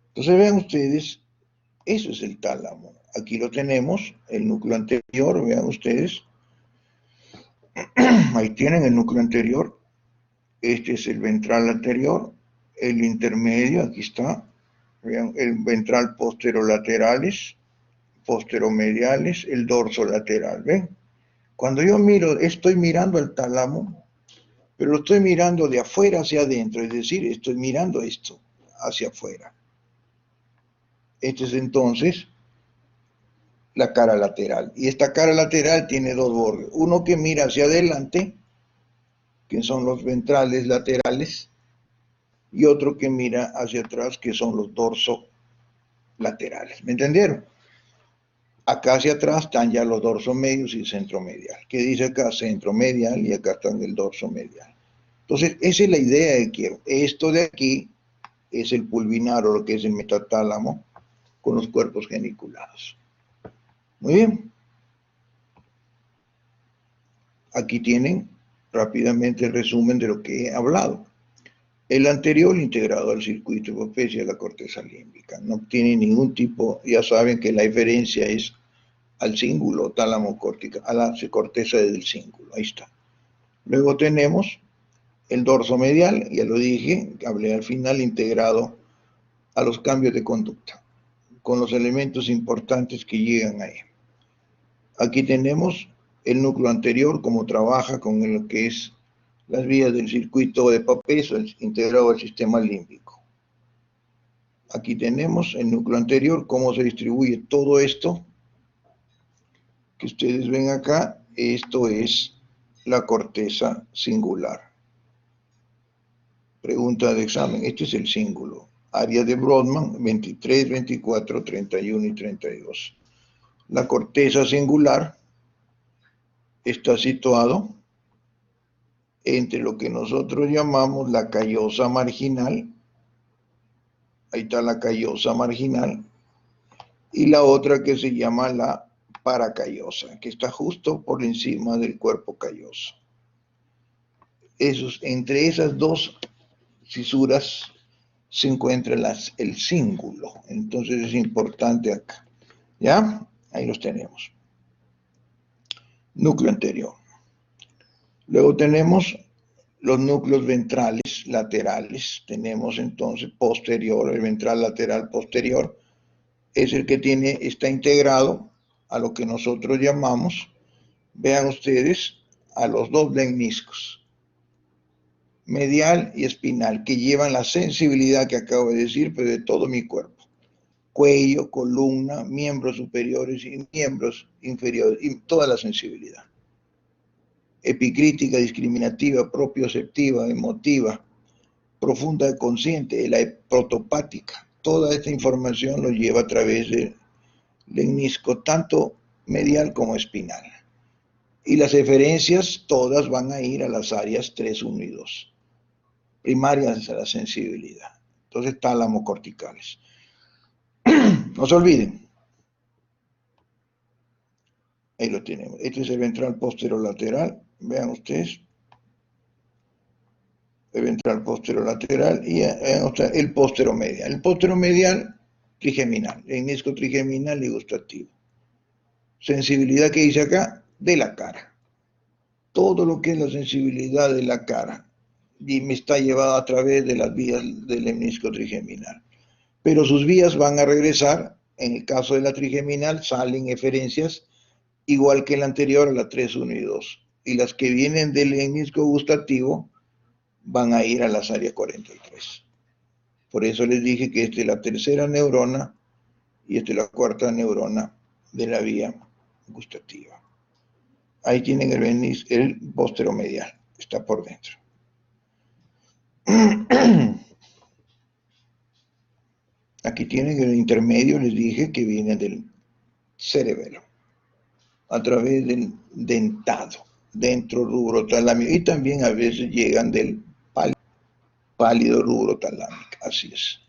Entonces vean ustedes, eso es el tálamo. Aquí lo tenemos, el núcleo anterior, vean ustedes. Ahí tienen el núcleo anterior. Este es el ventral anterior, el intermedio, aquí está. Vean, el ventral posterolaterales, posteromediales, el dorso lateral, ¿ven? Cuando yo miro, estoy mirando el tálamo, pero lo estoy mirando de afuera hacia adentro, es decir, estoy mirando esto hacia afuera. Este es entonces la cara lateral. Y esta cara lateral tiene dos bordes. Uno que mira hacia adelante, que son los ventrales laterales, y otro que mira hacia atrás, que son los dorsolaterales. ¿Me entendieron? Acá hacia atrás están ya los dorsomedios y centromedial. ¿Qué dice acá? Centromedial, y acá están el dorsomedial. Entonces, esa es la idea que quiero. Esto de aquí es el pulvinar, o lo que es el metatálamo, con los cuerpos geniculados. Muy bien. Aquí tienen rápidamente el resumen de lo que he hablado. El anterior integrado al circuito hipofisis, a la corteza límbica. No tiene ningún tipo, ya saben que la diferencia es al cíngulo tálamo cortical, a la corteza del cíngulo. Ahí está. Luego tenemos el dorso medial, ya lo dije, hablé al final, integrado a los cambios de conducta, con los elementos importantes que llegan ahí. Aquí tenemos el núcleo anterior, cómo trabaja con lo que es las vías del circuito de Papez, integrado al sistema límbico. Aquí tenemos el núcleo anterior, cómo se distribuye todo esto que ustedes ven acá. Esto es la corteza singular. Pregunta de examen, este es el cíngulo. Área de Brodmann, 23, 24, 31 y 32. La corteza singular está situado entre lo que nosotros llamamos la callosa marginal, ahí está la callosa marginal, y la otra que se llama la paracallosa, que está justo por encima del cuerpo calloso. Entre esas dos fisuras se encuentra el cíngulo, entonces es importante acá. ¿Ya? Ahí los tenemos. Núcleo anterior. Luego tenemos los núcleos ventrales laterales. Tenemos entonces posterior, el ventral lateral posterior, es el que está integrado a lo que nosotros llamamos, vean ustedes, a los dos lemniscos, medial y espinal, que llevan la sensibilidad que acabo de decir, pero de todo mi cuerpo. Cuello, columna, miembros superiores y miembros inferiores, y toda la sensibilidad. Epicrítica, discriminativa, propioceptiva, emotiva, profunda consciente, la protopática. Toda esta información lo lleva a través del lemnisco, tanto medial como espinal. Y las eferencias todas van a ir a las áreas 3, 1 y 2, primarias a la sensibilidad. Entonces, tálamo corticales. No se olviden. Ahí lo tenemos. Este es el ventral posterolateral. Vean ustedes. El ventral posterolateral y el posteromedial. El posteromedial trigeminal. El lemnisco trigeminal y gustativo. Sensibilidad que dice acá, de la cara. Todo lo que es la sensibilidad de la cara y me está llevado a través de las vías del menisco trigeminal. Pero sus vías van a regresar, en el caso de la trigeminal, salen eferencias igual que la anterior, a la 3, 1 y 2. Y las que vienen del menisco gustativo van a ir a las áreas 43. Por eso les dije que esta es la tercera neurona y esta es la cuarta neurona de la vía gustativa. Ahí tienen el posteromedial, está por dentro. Aquí tienen el intermedio, les dije que viene del cerebelo, a través del dentado, dentro rubro talámico, y también a veces llegan del pálido rubro talámico, así es.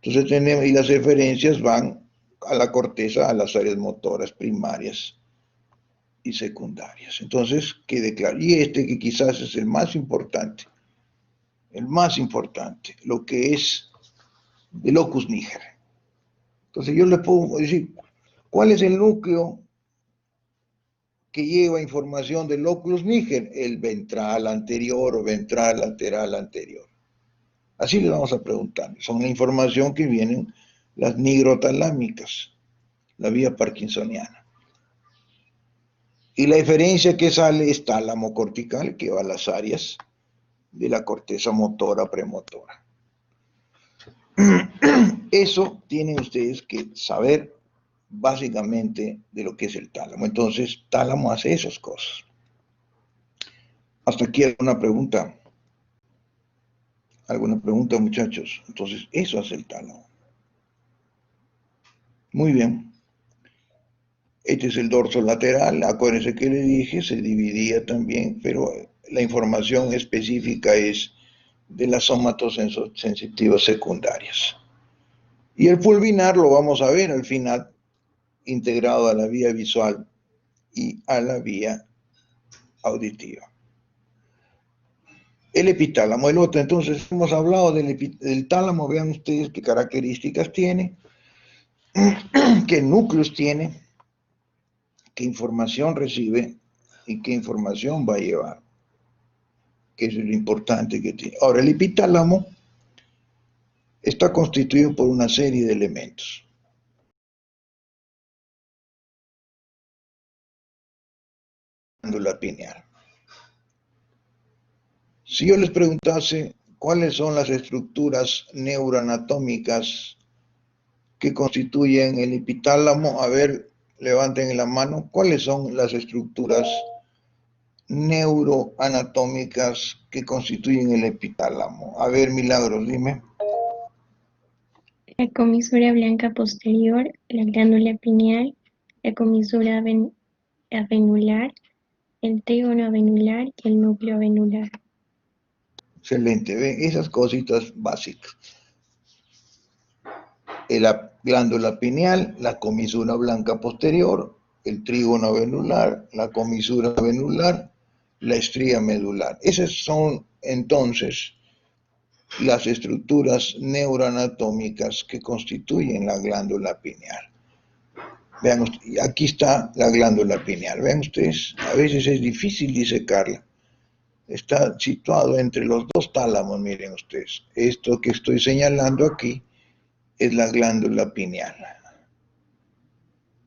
Entonces tenemos, y las referencias van a la corteza, a las áreas motoras primarias y secundarias. Entonces, quede claro. Y este que quizás es el más importante, lo que es el locus niger. Entonces yo les puedo decir, ¿cuál es el núcleo que lleva información del locus niger? El ventral anterior o ventral lateral anterior. Así les vamos a preguntar. Son la información que vienen las nigrotalámicas, la vía parkinsoniana. Y la eferencia que sale es tálamo cortical, que va a las áreas de la corteza motora premotora. Eso tienen ustedes que saber básicamente de lo que es el tálamo. Entonces, tálamo hace esas cosas. Hasta aquí alguna pregunta. ¿Alguna pregunta, muchachos? Entonces, eso hace el tálamo. Muy bien. Este es el dorso lateral. Acuérdense que le dije, se dividía también, pero la información específica es de las somatosensitivas secundarias. Y el pulvinar lo vamos a ver al final, integrado a la vía visual y a la vía auditiva. El epitálamo, el otro. Entonces, hemos hablado del tálamo. Vean ustedes qué características tiene, qué núcleos tiene, qué información recibe y qué información va a llevar. Que eso es lo importante que tiene. Ahora, el epitálamo está constituido por una serie de elementos. Glándula pineal. Si yo les preguntase cuáles son las estructuras neuroanatómicas que constituyen el epitálamo, a ver, levanten la mano, ¿cuáles son las estructuras neuroanatómicas que constituyen el epitálamo? A ver, Milagros, dime. La comisura blanca posterior, la glándula pineal, la comisura avenular, el trígono avenular y el núcleo avenular. Excelente, ven, esas cositas básicas. La glándula pineal, la comisura blanca posterior, el trígono avenular, la comisura avenular, la estría medular. Esas son entonces las estructuras neuroanatómicas que constituyen la glándula pineal. Vean, aquí está la glándula pineal. Vean ustedes, a veces es difícil disecarla. Está situado entre los dos tálamos, miren ustedes. Esto que estoy señalando aquí es la glándula pineal.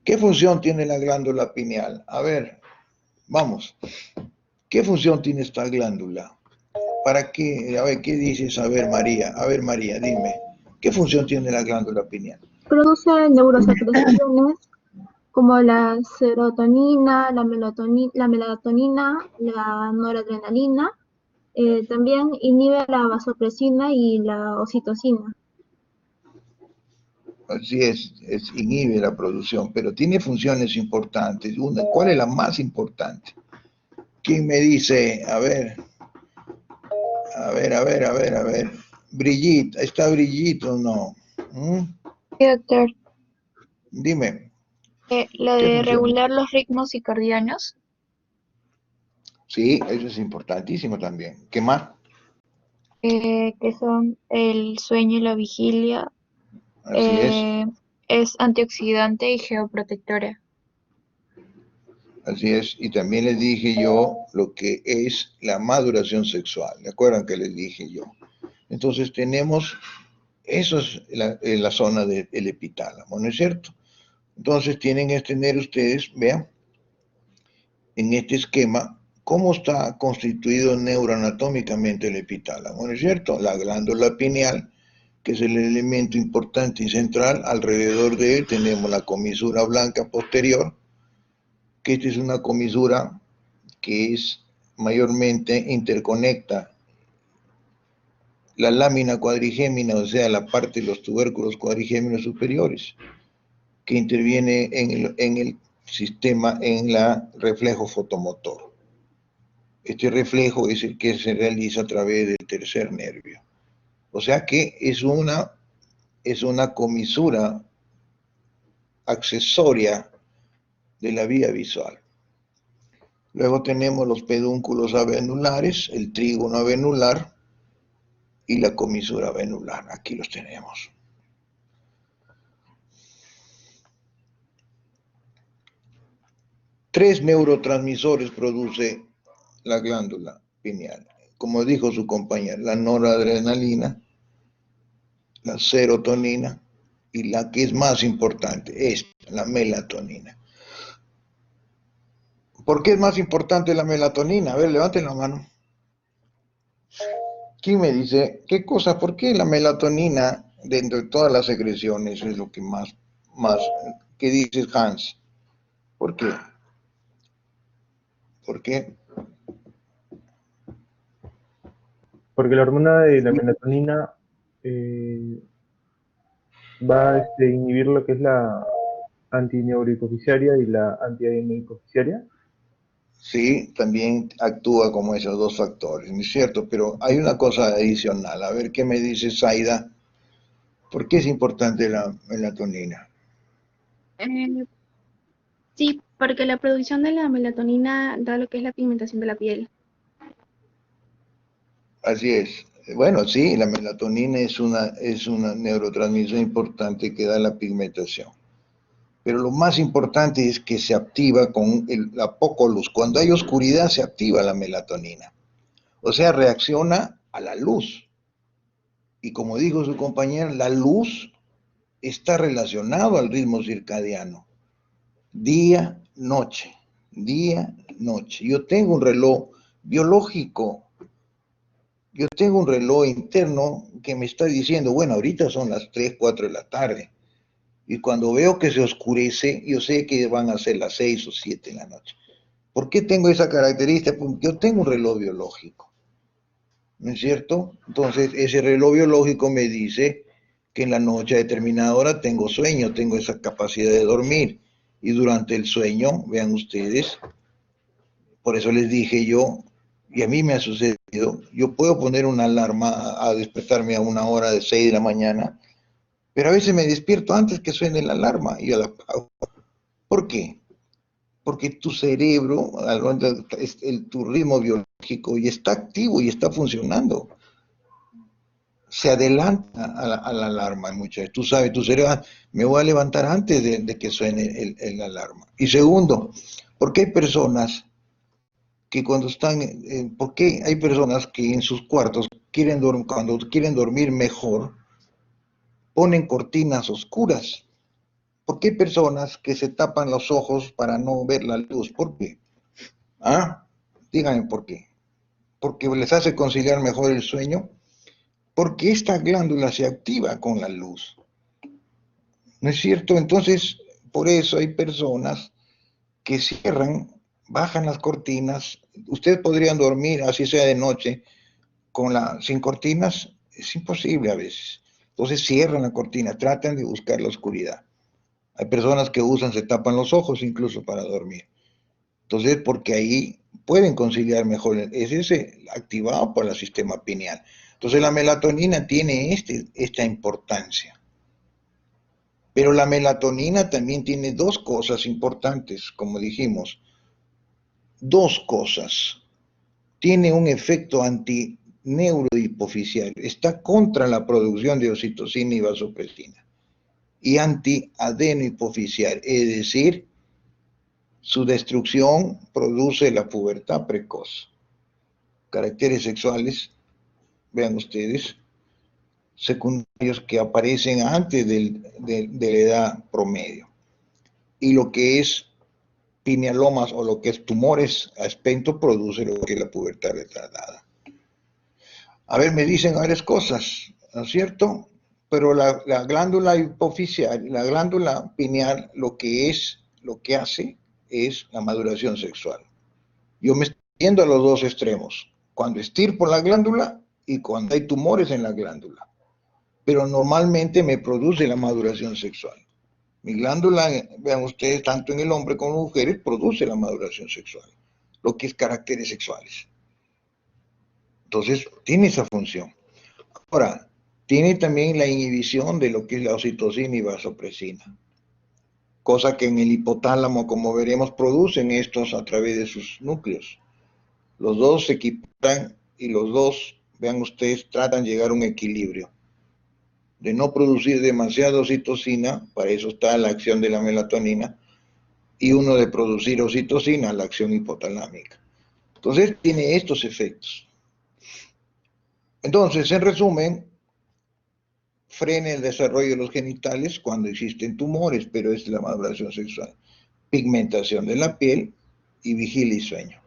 ¿Qué función tiene la glándula pineal? A ver, vamos. ¿Qué función tiene esta glándula? ¿Para qué? A ver, ¿qué dices? A ver, María, dime. ¿Qué función tiene la glándula pineal? Produce neurosecreciones como la serotonina, la melatonina, la noradrenalina. También inhibe la vasopresina y la oxitocina. Así es, inhibe la producción, pero tiene funciones importantes. ¿Cuál es la más importante? ¿Quién me dice? A ver. Brigitte, ¿está Brigitte o no? Sí, doctor. Dime. Lo ¿Qué de funciona? regular los ritmos circadianos. Sí, eso es importantísimo también. ¿Qué más? Que son el sueño y la vigilia. Así es. Es antioxidante y geoprotectora. Así es, y también les dije yo lo que es la maduración sexual, ¿de acuerdo que les dije yo? Entonces tenemos, eso es la zona del epitálamo, ¿no es cierto? Entonces tienen que tener ustedes, vean, en este esquema, cómo está constituido neuroanatómicamente el epitálamo, ¿no es cierto? La glándula pineal, que es el elemento importante y central, alrededor de él tenemos la comisura blanca posterior, que esta es una comisura que es mayormente interconecta la lámina cuadrigémina, o sea, la parte de los tubérculos cuadrigéminos superiores, que interviene en el sistema, en el reflejo fotomotor. Este reflejo es el que se realiza a través del tercer nervio. O sea que es una comisura accesoria de la vía visual. Luego tenemos los pedúnculos avenulares, el trígono avenular y la comisura avenular. Aquí los tenemos. Tres neurotransmisores produce la glándula pineal. Como dijo su compañera, la noradrenalina, la serotonina y la que es más importante, la melatonina. ¿Por qué es más importante la melatonina? A ver, levanten la mano. ¿Quién me dice qué cosa? ¿Por qué la melatonina dentro de todas las secreciones es lo que más, ¿qué dices, Hans? ¿Por qué? ¿Por qué? Porque la hormona de la melatonina va a inhibir lo que es la antineurohipoficiaria y la antiadenohipoficiaria. Sí, también actúa como esos dos factores, ¿no es cierto? Pero hay una cosa adicional. A ver, ¿qué me dice Zaida? ¿Por qué es importante la melatonina? Sí, porque la producción de la melatonina da lo que es la pigmentación de la piel. Así es. Bueno, sí, la melatonina es una neurotransmisor importante que da la pigmentación. Pero lo más importante es que se activa con la poca luz. Cuando hay oscuridad se activa la melatonina. O sea, reacciona a la luz. Y como dijo su compañera, la luz está relacionado al ritmo circadiano. Día, noche, día, noche. Yo tengo un reloj biológico. Yo tengo un reloj interno que me está diciendo, bueno, ahorita son las 3, 4 de la tarde. Y cuando veo que se oscurece, yo sé que van a ser las 6 o 7 de la noche. ¿Por qué tengo esa característica? Porque yo tengo un reloj biológico. ¿No es cierto? Entonces, ese reloj biológico me dice que en la noche a determinada hora tengo sueño, tengo esa capacidad de dormir. Y durante el sueño, vean ustedes, por eso les dije yo, y a mí me ha sucedido, yo puedo poner una alarma a despertarme a una hora de 6 de la mañana, pero a veces me despierto antes que suene la alarma y yo la apago. ¿Por qué? Porque tu cerebro, tu ritmo biológico, y está activo y está funcionando. Se adelanta a la alarma muchas veces. Tú sabes, tu cerebro, me voy a levantar antes de que suene la alarma. Y segundo, ¿por qué hay personas que cuando están, por qué hay personas que en sus cuartos cuando quieren dormir mejor, ponen cortinas oscuras? ¿Por qué hay personas que se tapan los ojos para no ver la luz? ¿Por qué? ¿Ah? Díganme por qué. ¿Porque les hace conciliar mejor el sueño? Porque esta glándula se activa con la luz. ¿No es cierto? Entonces, por eso hay personas que cierran, bajan las cortinas. Ustedes podrían dormir, así sea de noche, sin cortinas. Es imposible a veces. Entonces cierran la cortina, tratan de buscar la oscuridad. Hay personas que se tapan los ojos incluso para dormir. Entonces, porque ahí pueden conciliar mejor. Es ese activado por el sistema pineal. Entonces, la melatonina tiene esta importancia. Pero la melatonina también tiene dos cosas importantes, como dijimos. Dos cosas. Tiene un efecto antineurohipoficiario. Está contra la producción de oxitocina y vasopresina. Y antiadenohipoficiario, es decir, Su destrucción produce la pubertad precoz. Caracteres sexuales, vean ustedes, secundarios que aparecen antes de la edad promedio. Y lo que es pinealomas o lo que es tumores a espectro produce lo que es la pubertad retardada. A ver, me dicen varias cosas, ¿no es cierto? Pero la glándula hipoficial, la glándula pineal, lo que hace es la maduración sexual. Yo me estoy yendo a los dos extremos, cuando estirpo la glándula y cuando hay tumores en la glándula. Pero normalmente me produce la maduración sexual. Mi glándula, vean ustedes, tanto en el hombre como en las mujeres, produce la maduración sexual, lo que es caracteres sexuales. Entonces, tiene esa función. Ahora, tiene también la inhibición de lo que es la oxitocina y vasopresina, cosa que en el hipotálamo, como veremos, producen estos a través de sus núcleos. Los dos se equiparan y los dos, vean ustedes, tratan de llegar a un equilibrio, de no producir demasiada oxitocina, para eso está la acción de la melatonina, y uno de producir oxitocina, la acción hipotalámica. Entonces, tiene estos efectos. Entonces, en resumen, frena el desarrollo de los genitales cuando existen tumores, pero es la maduración sexual. Pigmentación de la piel y vigilia y sueño.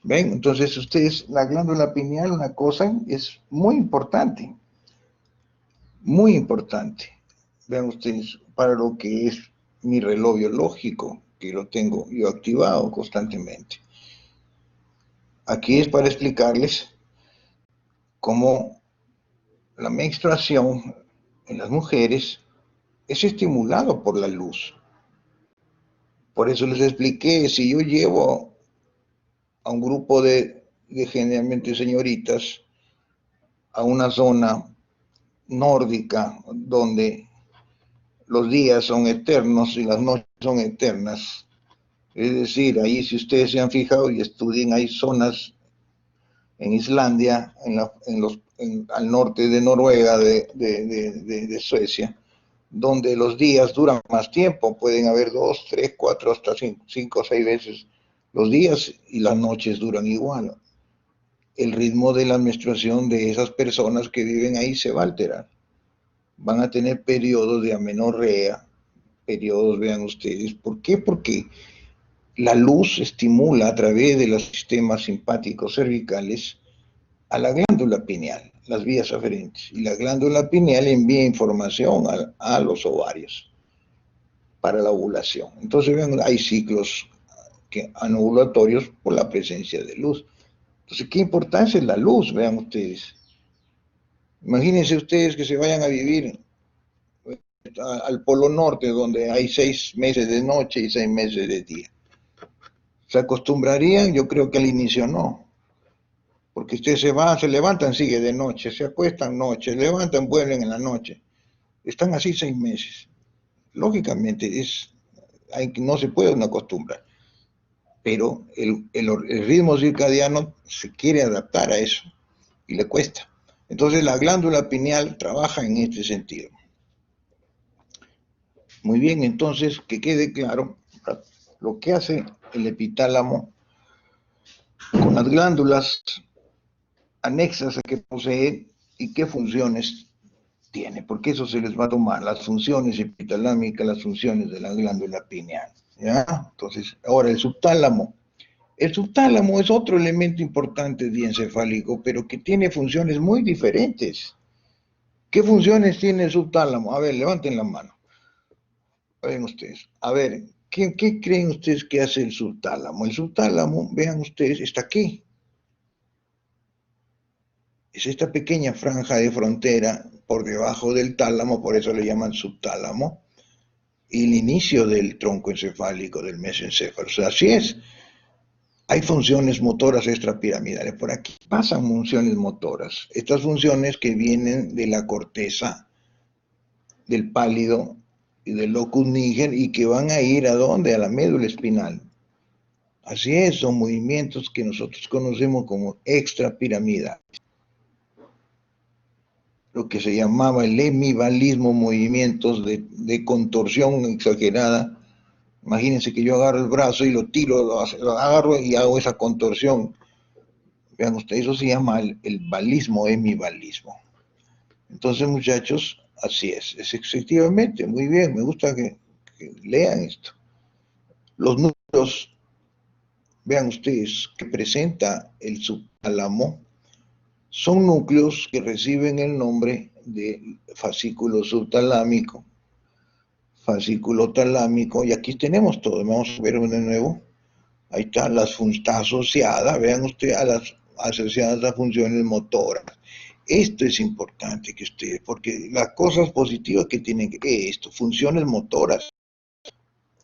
¿Ven? Entonces, ustedes, la glándula pineal, una cosa es muy importante. Muy importante. Vean ustedes, para lo que es mi reloj biológico, que lo tengo yo activado constantemente. Aquí es para explicarles cómo la menstruación en las mujeres es estimulado por la luz. Por eso les expliqué, si yo llevo a un grupo de generalmente señoritas a una zona nórdica donde los días son eternos y las noches son eternas, es decir, ahí si ustedes se han fijado y estudian, hay zonas en Islandia, al norte de Noruega, de Suecia, donde los días duran más tiempo, pueden haber 2, 3, 4, hasta 5 o 6 veces los días y las noches duran igual. El ritmo de la menstruación de esas personas que viven ahí se va a alterar. Van a tener periodos de amenorrea, periodos, vean ustedes. ¿Por qué? Porque la luz estimula a través de los sistemas simpáticos cervicales a la glándula pineal, las vías aferentes. Y la glándula pineal envía información a los ovarios para la ovulación. Entonces, vean, hay ciclos anovulatorios por la presencia de luz. Entonces, ¿qué importancia es la luz? Vean ustedes. Imagínense ustedes que se vayan a vivir al Polo Norte, donde hay 6 meses de noche y 6 meses de día. ¿Se acostumbrarían? Yo creo que al inicio no. Porque ustedes se levantan, sigue de noche, se acuestan noche, levantan, vuelven en la noche. Están así 6 meses. Lógicamente, no se puede uno acostumbrar. Pero el ritmo circadiano se quiere adaptar a eso y le cuesta. Entonces la glándula pineal trabaja en este sentido. Muy bien, entonces que quede claro lo que hace el epitálamo con las glándulas anexas a que posee y qué funciones tiene, porque eso se les va a tomar, las funciones epitalámicas, las funciones de la glándula pineal. ¿Ya? Entonces, ahora el subtálamo. El subtálamo es otro elemento importante diencefálico, pero que tiene funciones muy diferentes. ¿Qué funciones tiene el subtálamo? A ver, levanten la mano. Ven ustedes. A ver, ¿qué creen ustedes que hace el subtálamo? El subtálamo, vean ustedes, está aquí. Es esta pequeña franja de frontera por debajo del tálamo, por eso le llaman subtálamo, y el inicio del tronco encefálico, del mesencéfalo. O sea, así es. Hay funciones motoras extrapiramidales. Por aquí pasan funciones motoras. Estas funciones que vienen de la corteza, del pálido y del locus niger y que van a ir ¿a dónde? A la médula espinal. Así es, son movimientos que nosotros conocemos como extrapiramidales. Lo que se llamaba el hemivalismo, movimientos de contorsión exagerada Imagínense que yo agarro el brazo y lo tiro, lo agarro y hago esa contorsión. Vean ustedes, eso se llama el balismo, hemibalismo. Entonces, muchachos, así es efectivamente, muy bien, me gusta que lean esto. Los núcleos, vean ustedes, que presenta el subtálamo, son núcleos que reciben el nombre de fascículo subtalámico, fascículo talámico, y aquí tenemos todo, vamos a ver de nuevo. Ahí está asociada, vean ustedes, asociadas a funciones motoras. Esto es importante que ustedes, porque las cosas positivas que tienen esto, funciones motoras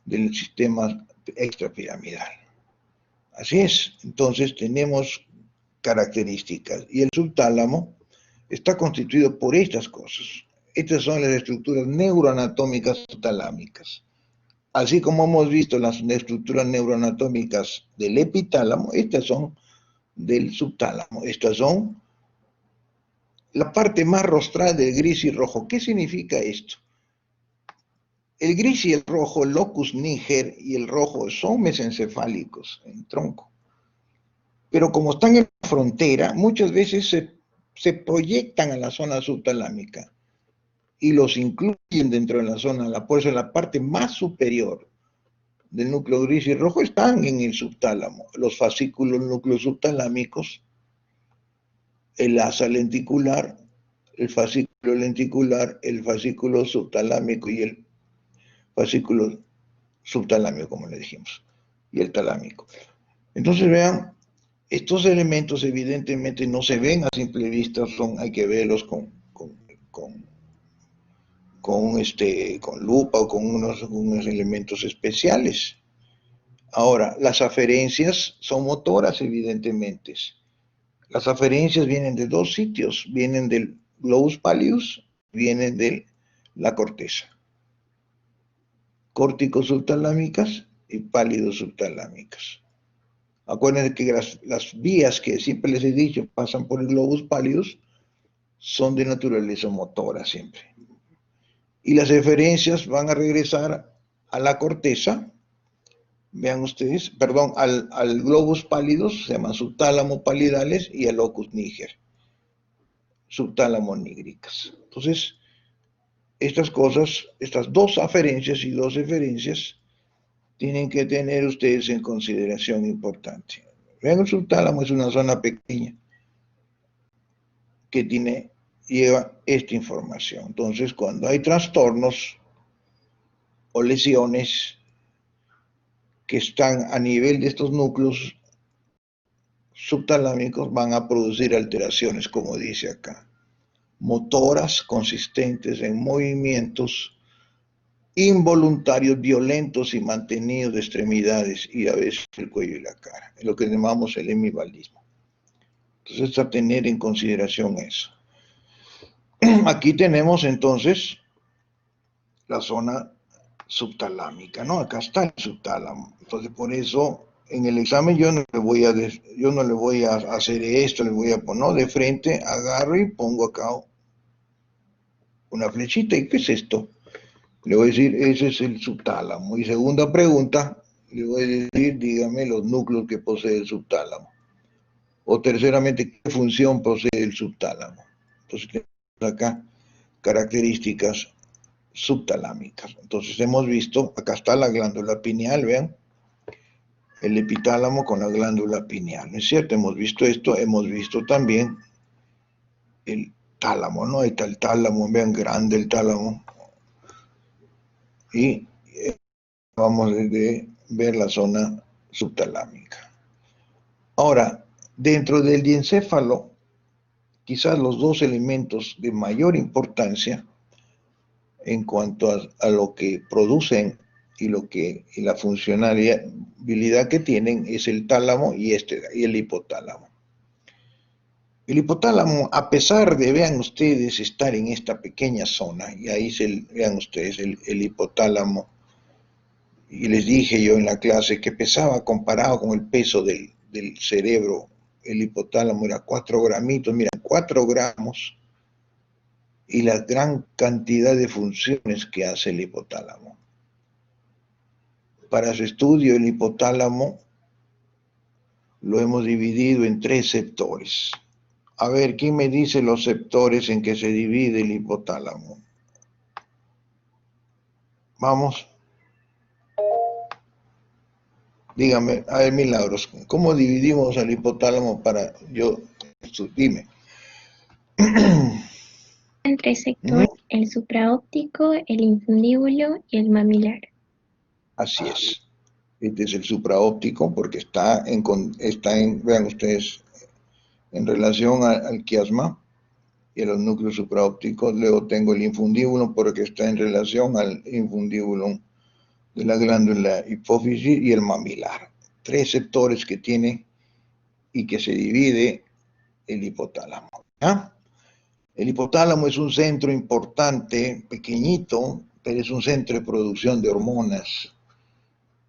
del sistema extrapiramidal. Así es, entonces tenemos características, y el subtálamo está constituido por estas cosas. Estas son las estructuras neuroanatómicas subtalámicas. Así como hemos visto las estructuras neuroanatómicas del epitálamo, estas son del subtálamo. Estas son la parte más rostral del gris y rojo. ¿Qué significa esto? El gris y el rojo, el locus niger y el rojo son mesencefálicos en tronco. Pero como están en la frontera, muchas veces se proyectan a la zona subtalámica y los incluyen dentro de la zona, por eso la parte más superior del núcleo gris y rojo están en el subtálamo. Los fascículos núcleos subtalámicos, el asa lenticular, el fascículo lenticular, el fascículo subtalámico y el fascículo subtalámico, como le dijimos, y el talámico. Entonces vean, estos elementos evidentemente no se ven a simple vista, hay que verlos con lupa o con unos elementos especiales. Ahora, las aferencias son motoras, evidentemente. Las aferencias vienen de dos sitios, vienen del globus pallidus, vienen de la corteza. Córtico subtalámicas y pálidos subtalámicas. Acuérdense que las vías que siempre les he dicho pasan por el globus pallidus son de naturaleza motora siempre. Y las eferencias van a regresar a la corteza, vean ustedes, perdón, al globus pallidus, se llama subtálamo palidales, y al locus niger, subtálamo nigricas. Entonces, estas cosas, estas dos aferencias y dos eferencias, tienen que tener ustedes en consideración importante. Vean, el subtálamo es una zona pequeña que lleva esta información. Entonces, cuando hay trastornos o lesiones que están a nivel de estos núcleos subtalámicos, van a producir alteraciones, como dice acá, motoras consistentes en movimientos involuntarios, violentos y mantenidos de extremidades y a veces el cuello y la cara, lo que llamamos el hemibalismo. Entonces, a tener en consideración eso. Aquí tenemos entonces la zona subtalámica, ¿no? Acá está el subtálamo. Entonces, por eso, en el examen yo no le voy a hacer esto, le voy a poner de frente, agarro y pongo acá una flechita. ¿Y qué es esto? Le voy a decir, ese es el subtálamo. Y segunda pregunta, le voy a decir, dígame los núcleos que posee el subtálamo. O terceramente, ¿qué función posee el subtálamo? Entonces, tenemos acá características subtalámicas. Entonces, hemos visto, acá está la glándula pineal, vean, el epitálamo con la glándula pineal, ¿no es cierto? Hemos visto esto, hemos visto también el tálamo, ¿no? Ahí está el tálamo, vean, grande el tálamo. Y vamos a ver la zona subtalámica. Ahora, dentro del diencéfalo, quizás los dos elementos de mayor importancia en cuanto a lo que producen y la funcionalidad que tienen es el tálamo y el hipotálamo. El hipotálamo, a pesar de, vean ustedes, estar en esta pequeña zona, y ahí vean ustedes el hipotálamo, y les dije yo en la clase que pesaba, comparado con el peso del cerebro, el hipotálamo era 4 gramitos, mira, 4 gramos, y la gran cantidad de funciones que hace el hipotálamo. para su estudio, el hipotálamo lo hemos dividido en 3 sectores. A ver, ¿quién me dice los sectores en que se divide el hipotálamo? Vamos. Dígame, a ver, Milagros, ¿cómo dividimos el hipotálamo para yo? Dime. En 3 sectores, el supraóptico, el infundíbulo y el mamilar. Así es. Este es el supraóptico porque está en, vean ustedes, en relación al quiasma y a los núcleos supraópticos. Luego tengo el infundíbulo porque está en relación al infundíbulo de la glándula hipófisis y el mamilar. 3 sectores que tiene y que se divide el hipotálamo. ¿Ah? El hipotálamo es un centro importante, pequeñito, pero es un centro de producción de hormonas.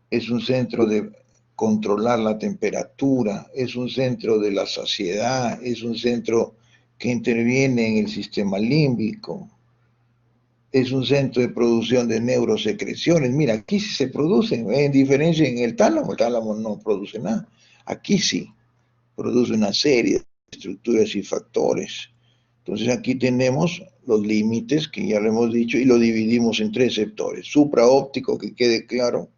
Es un centro de controlar la temperatura, es un centro de la saciedad, es un centro que interviene en el sistema límbico, es un centro de producción de neurosecreciones. Mira, aquí sí se produce, en diferencia en el tálamo no produce nada. Aquí sí produce una serie de estructuras y factores. Entonces aquí tenemos los límites, que ya lo hemos dicho, y lo dividimos en 3 sectores. Supraóptico, que quede claro,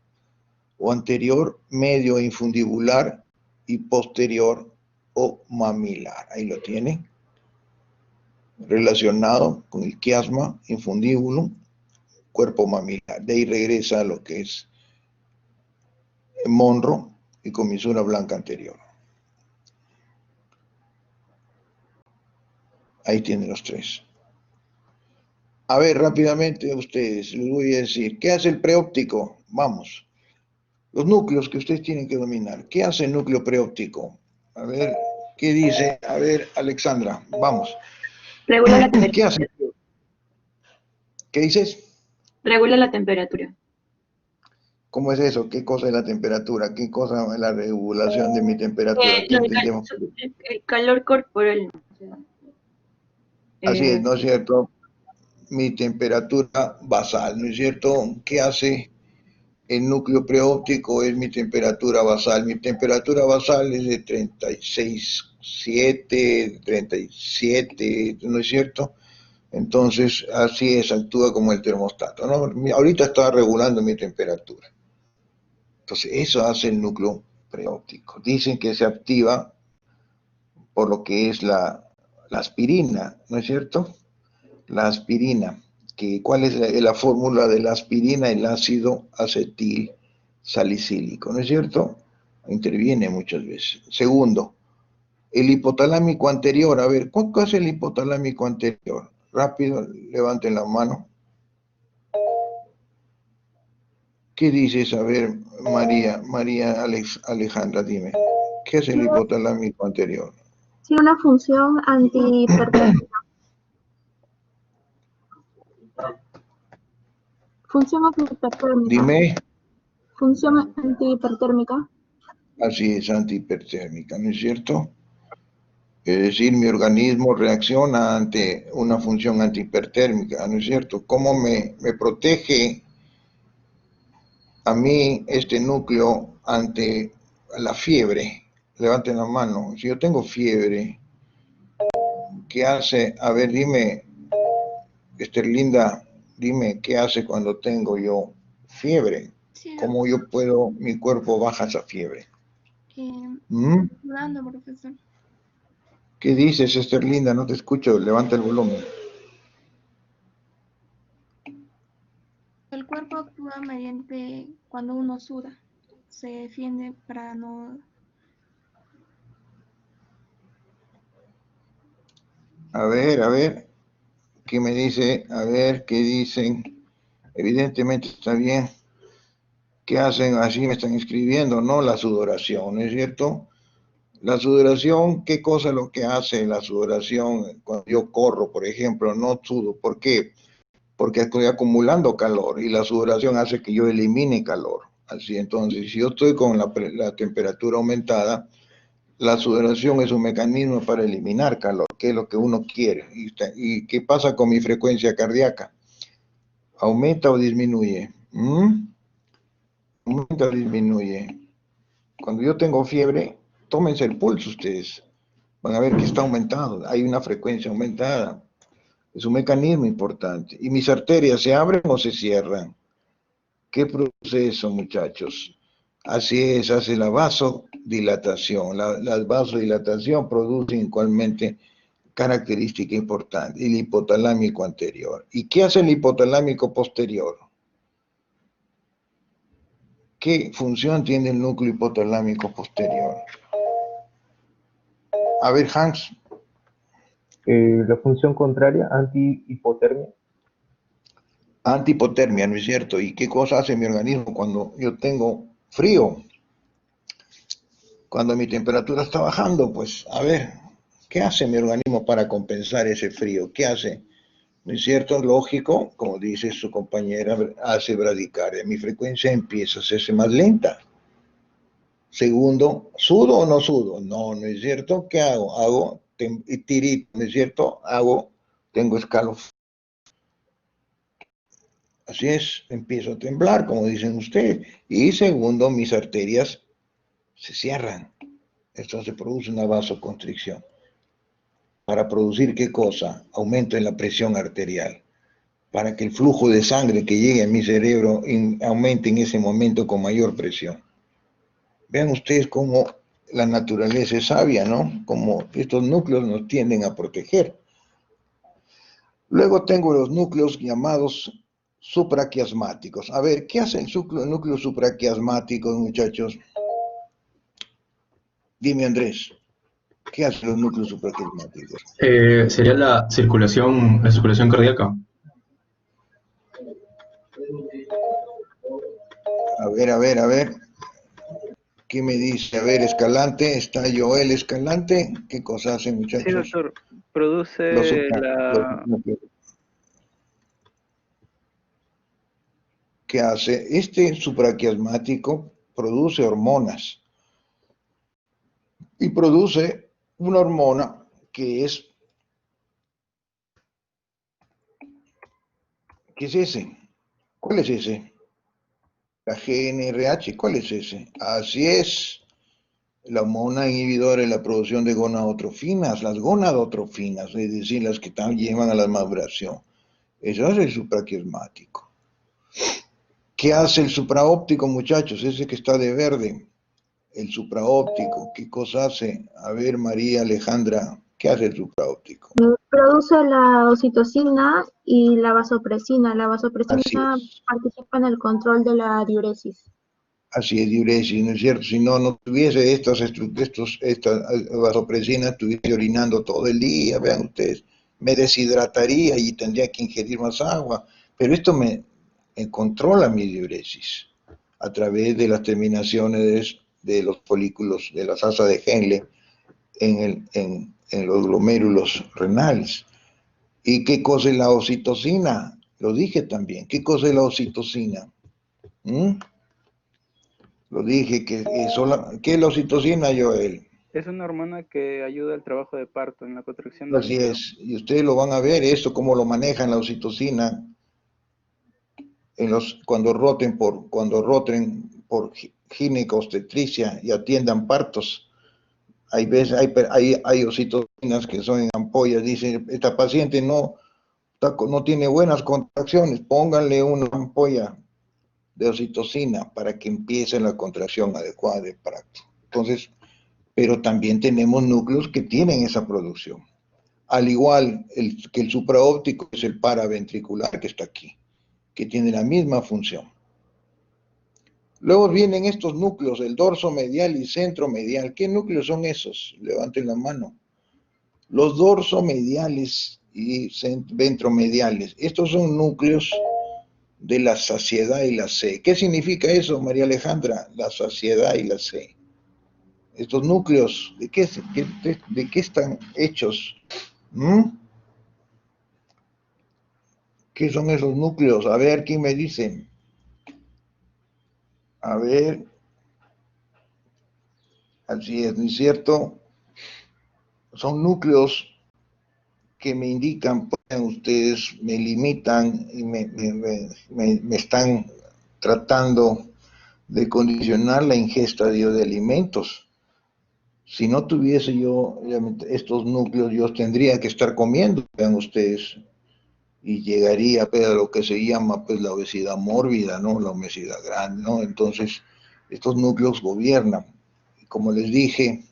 o anterior, medio e infundibular, y posterior o mamilar. Ahí lo tienen. Relacionado con el quiasma, infundíbulo, cuerpo mamilar. De ahí regresa a lo que es monro y comisura blanca anterior. Ahí tienen los 3. A ver, rápidamente a ustedes les voy a decir, ¿qué hace el preóptico? Vamos. Los núcleos que ustedes tienen que dominar. ¿Qué hace el núcleo preóptico? A ver, ¿qué dice? A ver, Alexandra, vamos. Regula la temperatura. ¿Qué hace? ¿Qué dices? Regula la temperatura. ¿Cómo es eso? ¿Qué cosa es la temperatura? ¿Qué cosa es la regulación de mi temperatura? ¿Qué entendemos? El calor corporal. Así es, ¿no es cierto? Mi temperatura basal, ¿no es cierto? ¿Qué hace el núcleo preóptico? Es mi temperatura basal. Mi temperatura basal es de 36,7, 37, ¿no es cierto? Entonces, así es, actúa como el termostato, ¿no? Ahorita estaba regulando mi temperatura. Entonces, eso hace el núcleo preóptico. Dicen que se activa por lo que es la aspirina, ¿no es cierto? La aspirina. ¿Cuál es la fórmula de la aspirina? El ácido acetil salicílico, ¿no es cierto? Interviene muchas veces. Segundo, el hipotalámico anterior. A ver, ¿cuál es el hipotalámico anterior? Rápido, levanten la mano. ¿Qué dices? A ver, María Alejandra, dime. ¿Qué es el hipotalámico anterior? Sí, una función antihipertérmica. Función antihipertérmica. Dime. Función antihipertérmica. Así es, antihipertérmica, ¿no es cierto? Es decir, mi organismo reacciona ante una función antihipertérmica, ¿no es cierto? ¿Cómo me protege a mí este núcleo ante la fiebre? Levanten la mano. Si yo tengo fiebre, ¿qué hace? A ver, dime, Esterlinda, dime, ¿qué hace cuando tengo yo fiebre? Sí, ¿Cómo yo puedo, mi cuerpo baja esa fiebre? Sudando, profesor. ¿Qué dices, Esterlinda? No te escucho, levanta el volumen. El cuerpo actúa mediante cuando uno suda. Se defiende para no... A ver, ¿qué me dice? A ver, ¿qué dicen? Evidentemente está bien. ¿Qué hacen? Así me están escribiendo, ¿no? La sudoración, ¿no es cierto? La sudoración, ¿qué cosa es lo que hace la sudoración? Cuando yo corro, por ejemplo, no sudo. ¿Por qué? Porque estoy acumulando calor y la sudoración hace que yo elimine calor. Así, entonces, si yo estoy con la temperatura aumentada, la sudoración es un mecanismo para eliminar calor, que es lo que uno quiere. ¿Y qué pasa con mi frecuencia cardíaca? ¿Aumenta o disminuye? aumenta o disminuye. Cuando yo tengo fiebre, tómense el pulso ustedes. Van a ver que está aumentado, hay una frecuencia aumentada. Es un mecanismo importante. ¿Y mis arterias se abren o se cierran? ¿Qué produce eso, muchachos? Así es, hace la vasodilatación. La vasodilatación produce igualmente característica importante, el hipotalámico anterior. ¿Y qué hace el hipotalámico posterior? ¿Qué función tiene el núcleo hipotalámico posterior? A ver, Hans. La función contraria, antihipotermia. Antihipotermia, ¿no es cierto? ¿Y qué cosa hace mi organismo cuando yo tengo frío? Cuando mi temperatura está bajando, pues, a ver, ¿qué hace mi organismo para compensar ese frío? ¿Qué hace? ¿No es cierto? Lógico, como dice su compañera, hace bradicardia. Mi frecuencia empieza a hacerse más lenta. Segundo, ¿sudo o no sudo? No, ¿no es cierto? ¿Qué hago? Hago tirito, ¿no es cierto? Tengo escalofrío. Así es, empiezo a temblar, como dicen ustedes. Y segundo, mis arterias se cierran. Esto se produce una vasoconstricción. ¿Para producir qué cosa? Aumento en la presión arterial. Para que el flujo de sangre que llegue a mi cerebro aumente en ese momento con mayor presión. Vean ustedes cómo la naturaleza es sabia, ¿no? Como estos núcleos nos tienden a proteger. Luego tengo los núcleos llamados supraquiasmáticos. A ver, ¿qué hace el núcleo supraquiasmático, muchachos? Dime, Andrés, ¿qué hacen los núcleos supraquiasmáticos? Sería la circulación cardíaca. A ver. ¿Qué me dice? A ver, Escalante, ¿está Joel Escalante? ¿Qué cosa hace, muchachos? Sí, doctor. Produce la... ¿Qué hace? Este supraquiasmático produce hormonas. Y produce una hormona que es... ¿Qué es ese? ¿Cuál es ese? La GnRH, ¿cuál es ese? Así es. La hormona inhibidora de la producción de gonadotrofinas, las gonadotrofinas, es decir, las que llevan a la maduración. Eso es el supraquiasmático. ¿Qué hace el supraóptico, muchachos? Ese que está de verde. El supraóptico, ¿qué cosa hace? A ver, María Alejandra, ¿qué hace el supraóptico? Produce la oxitocina y la vasopresina. La vasopresina participa en el control de la diuresis. Así es, diuresis, ¿no es cierto? Si no tuviese esta vasopresina, estuviese orinando todo el día, vean ustedes, me deshidrataría y tendría que ingerir más agua, pero esto me controla mi diuresis a través de las terminaciones de los folículos de las asas de Henle en los glomérulos renales. ¿Y qué cosa es la oxitocina? Lo dije también. ¿Qué cosa es la oxitocina? Lo dije, ¿qué es la oxitocina, Joel? Es una hormona que ayuda al trabajo de parto, en la contracción del Así útero. es, y ustedes lo van a ver, esto cómo lo manejan la oxitocina cuando roten por ginecobstetricia y atiendan partos. Hay oxitocinas que son en ampollas, dicen, esta paciente no tiene buenas contracciones, pónganle una ampolla de oxitocina para que empiece la contracción adecuada de parto. Entonces, pero también tenemos núcleos que tienen esa producción. Al igual que el supraóptico es el paraventricular que está aquí, que tiene la misma función. Luego vienen estos núcleos, el dorso medial y centro medial. ¿Qué núcleos son esos? Levanten la mano. Los dorsomediales y ventromediales. Estos son núcleos de la saciedad y la sed. ¿Qué significa eso, María Alejandra? La saciedad y la sed. Estos núcleos, ¿de qué están hechos? ¿Qué son esos núcleos? A ver, ¿quién me dice? A ver. Así es, ¿no es cierto? Son núcleos que me indican, pueden ustedes, me limitan y me están tratando de condicionar la ingesta de alimentos. Si no tuviese yo estos núcleos, yo tendría que estar comiendo, vean ustedes, y llegaría pues, a lo que se llama pues, la obesidad mórbida, ¿no? La obesidad grande, ¿no? Entonces, estos núcleos gobiernan. Y como les dije,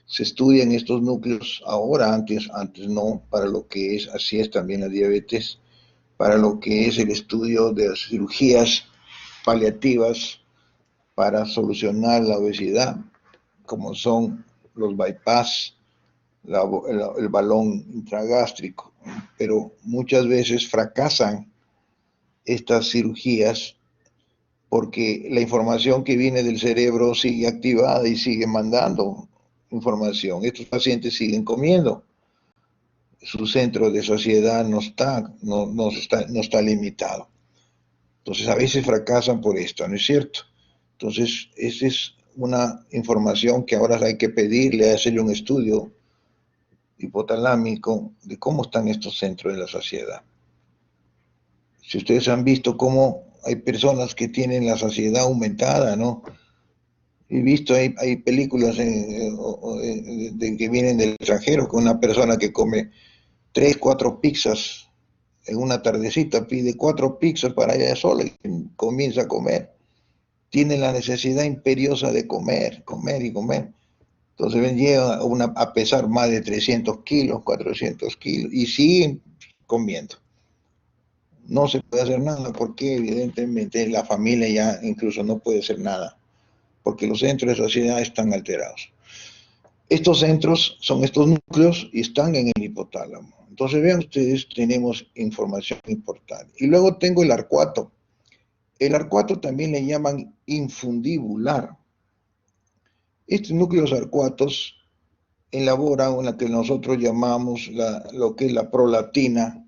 se estudian estos núcleos ahora, antes no, para lo que es, así es también la diabetes, para lo que es el estudio de las cirugías paliativas para solucionar la obesidad, como son los bypass, el balón intragástrico, pero muchas veces fracasan estas cirugías porque la información que viene del cerebro sigue activada y sigue mandando información. Estos pacientes siguen comiendo. Su centro de saciedad no está limitado. Entonces a veces fracasan por esto, ¿no es cierto? Entonces esa es una información que ahora hay que pedirle, hacerle un estudio hipotalámico de cómo están estos centros de la saciedad. Si ustedes han visto cómo hay personas que tienen la saciedad aumentada, ¿no? He visto, hay películas que vienen del extranjero, con una persona que come 3, 4 pizzas en una tardecita, pide 4 pizzas para ella sola y comienza a comer. Tiene la necesidad imperiosa de comer, comer y comer. Entonces llega a pesar más de 300 kilos, 400 kilos, y siguen comiendo. No se puede hacer nada porque evidentemente la familia ya incluso no puede hacer nada, porque los centros de saciedad están alterados. Estos centros son estos núcleos y están en el hipotálamo. Entonces vean ustedes, tenemos información importante. Y luego tengo el arcuato. El arcuato también le llaman infundibular. Estos núcleos arcuatos elaboran una que nosotros llamamos lo que es la prolactina,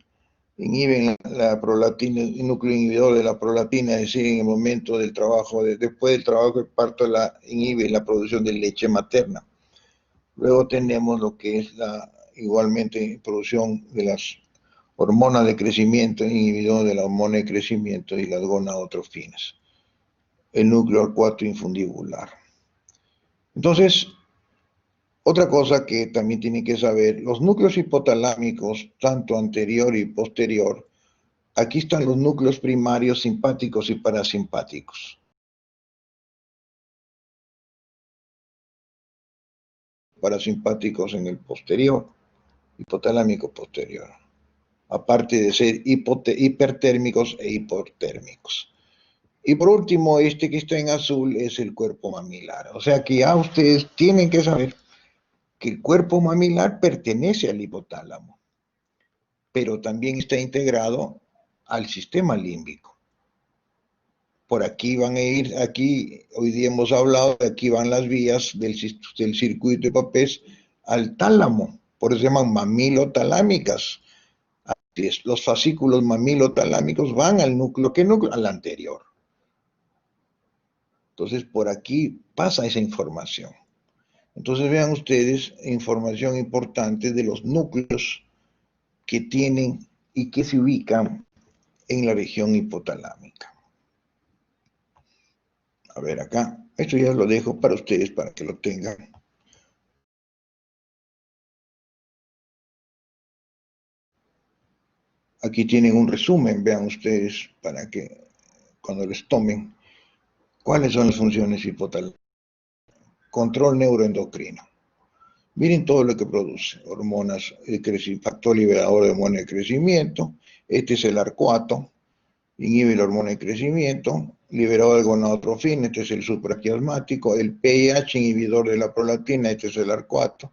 inhiben la prolactina, el núcleo inhibidor de la prolactina, es decir, en el momento del trabajo, después del trabajo de parto, inhibe la producción de leche materna. Luego tenemos lo que es igualmente producción de las hormonas de crecimiento, inhibidor de la hormona de crecimiento y las gonadotrofinas. El núcleo arcuato infundibular. Entonces, otra cosa que también tienen que saber, los núcleos hipotalámicos, tanto anterior y posterior, aquí están los núcleos primarios simpáticos y parasimpáticos. Parasimpáticos en el posterior, hipotalámico posterior, aparte de ser hipertérmicos e hipotérmicos. Y por último, este que está en azul es el cuerpo mamilar. O sea que ya ustedes tienen que saber que el cuerpo mamilar pertenece al hipotálamo, pero también está integrado al sistema límbico. Por aquí van a ir, hoy día hemos hablado, de aquí van las vías del circuito de Papez al tálamo, por eso se llaman mamilotalámicas. Así es, los fascículos mamilotalámicos van al núcleo, ¿qué núcleo? Al anterior. Entonces por aquí pasa esa información. Entonces vean ustedes información importante de los núcleos que tienen y que se ubican en la región hipotalámica. A ver acá, esto ya lo dejo para ustedes para que lo tengan. Aquí tienen un resumen, vean ustedes, para que cuando les tomen, cuáles son las funciones hipotalámicas. Control neuroendocrino. Miren todo lo que produce, hormonas, factor liberador de hormona de crecimiento, este es el arcuato, inhibe la hormona de crecimiento, liberador de gonadotrofina, este es el supraquiasmático, el PIH, inhibidor de la prolactina, este es el arcuato,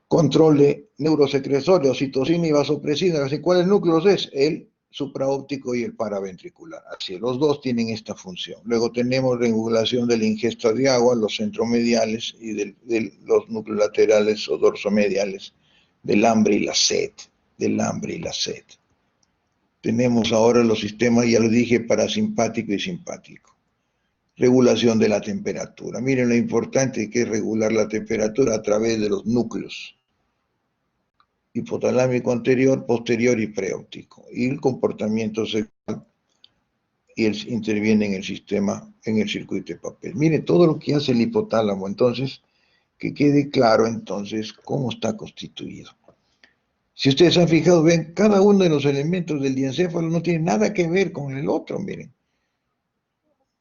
control de neurosecresorio, oxitocina y vasopresina, ¿cuáles núcleos es? El supraóptico y el paraventricular. Así, los dos tienen esta función. Luego tenemos regulación de la ingesta de agua, los centromediales y de los núcleos laterales o dorsomediales, del hambre y la sed, Tenemos ahora los sistemas, ya lo dije, parasimpático y simpático. Regulación de la temperatura. Miren lo importante que es regular la temperatura a través de los núcleos. Hipotalámico anterior, posterior y preóptico. Y el comportamiento sexual y interviene en el sistema, en el circuito de papel. Mire todo lo que hace el hipotálamo, entonces, que quede claro entonces cómo está constituido. Si ustedes se han fijado, ven, cada uno de los elementos del diencéfalo no tiene nada que ver con el otro, miren.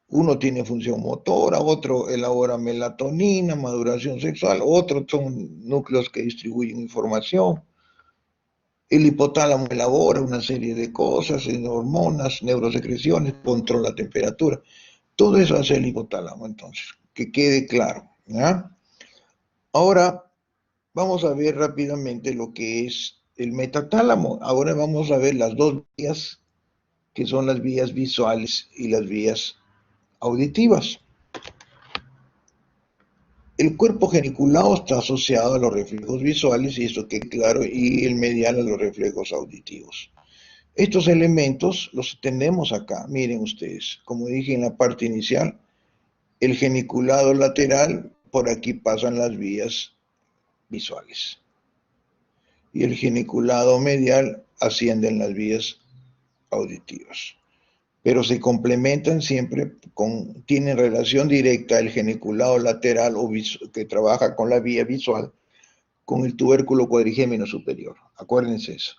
Uno tiene función motora, otro elabora melatonina, maduración sexual, otros son núcleos que distribuyen información. El hipotálamo elabora una serie de cosas, hormonas, neurosecreciones, controla la temperatura. Todo eso hace el hipotálamo, entonces, que quede claro, ¿ya? Ahora, vamos a ver rápidamente lo que es el metatálamo. Ahora vamos a ver las dos vías, que son las vías visuales y las vías auditivas. El cuerpo geniculado está asociado a los reflejos visuales, y esto queda claro, y el medial a los reflejos auditivos. Estos elementos los tenemos acá, miren ustedes, como dije en la parte inicial, el geniculado lateral, por aquí pasan las vías visuales. Y el geniculado medial asciende en las vías auditivas. Pero se complementan siempre, tienen relación directa el geniculado lateral que trabaja con la vía visual, con el tubérculo cuadrigémino superior. Acuérdense eso.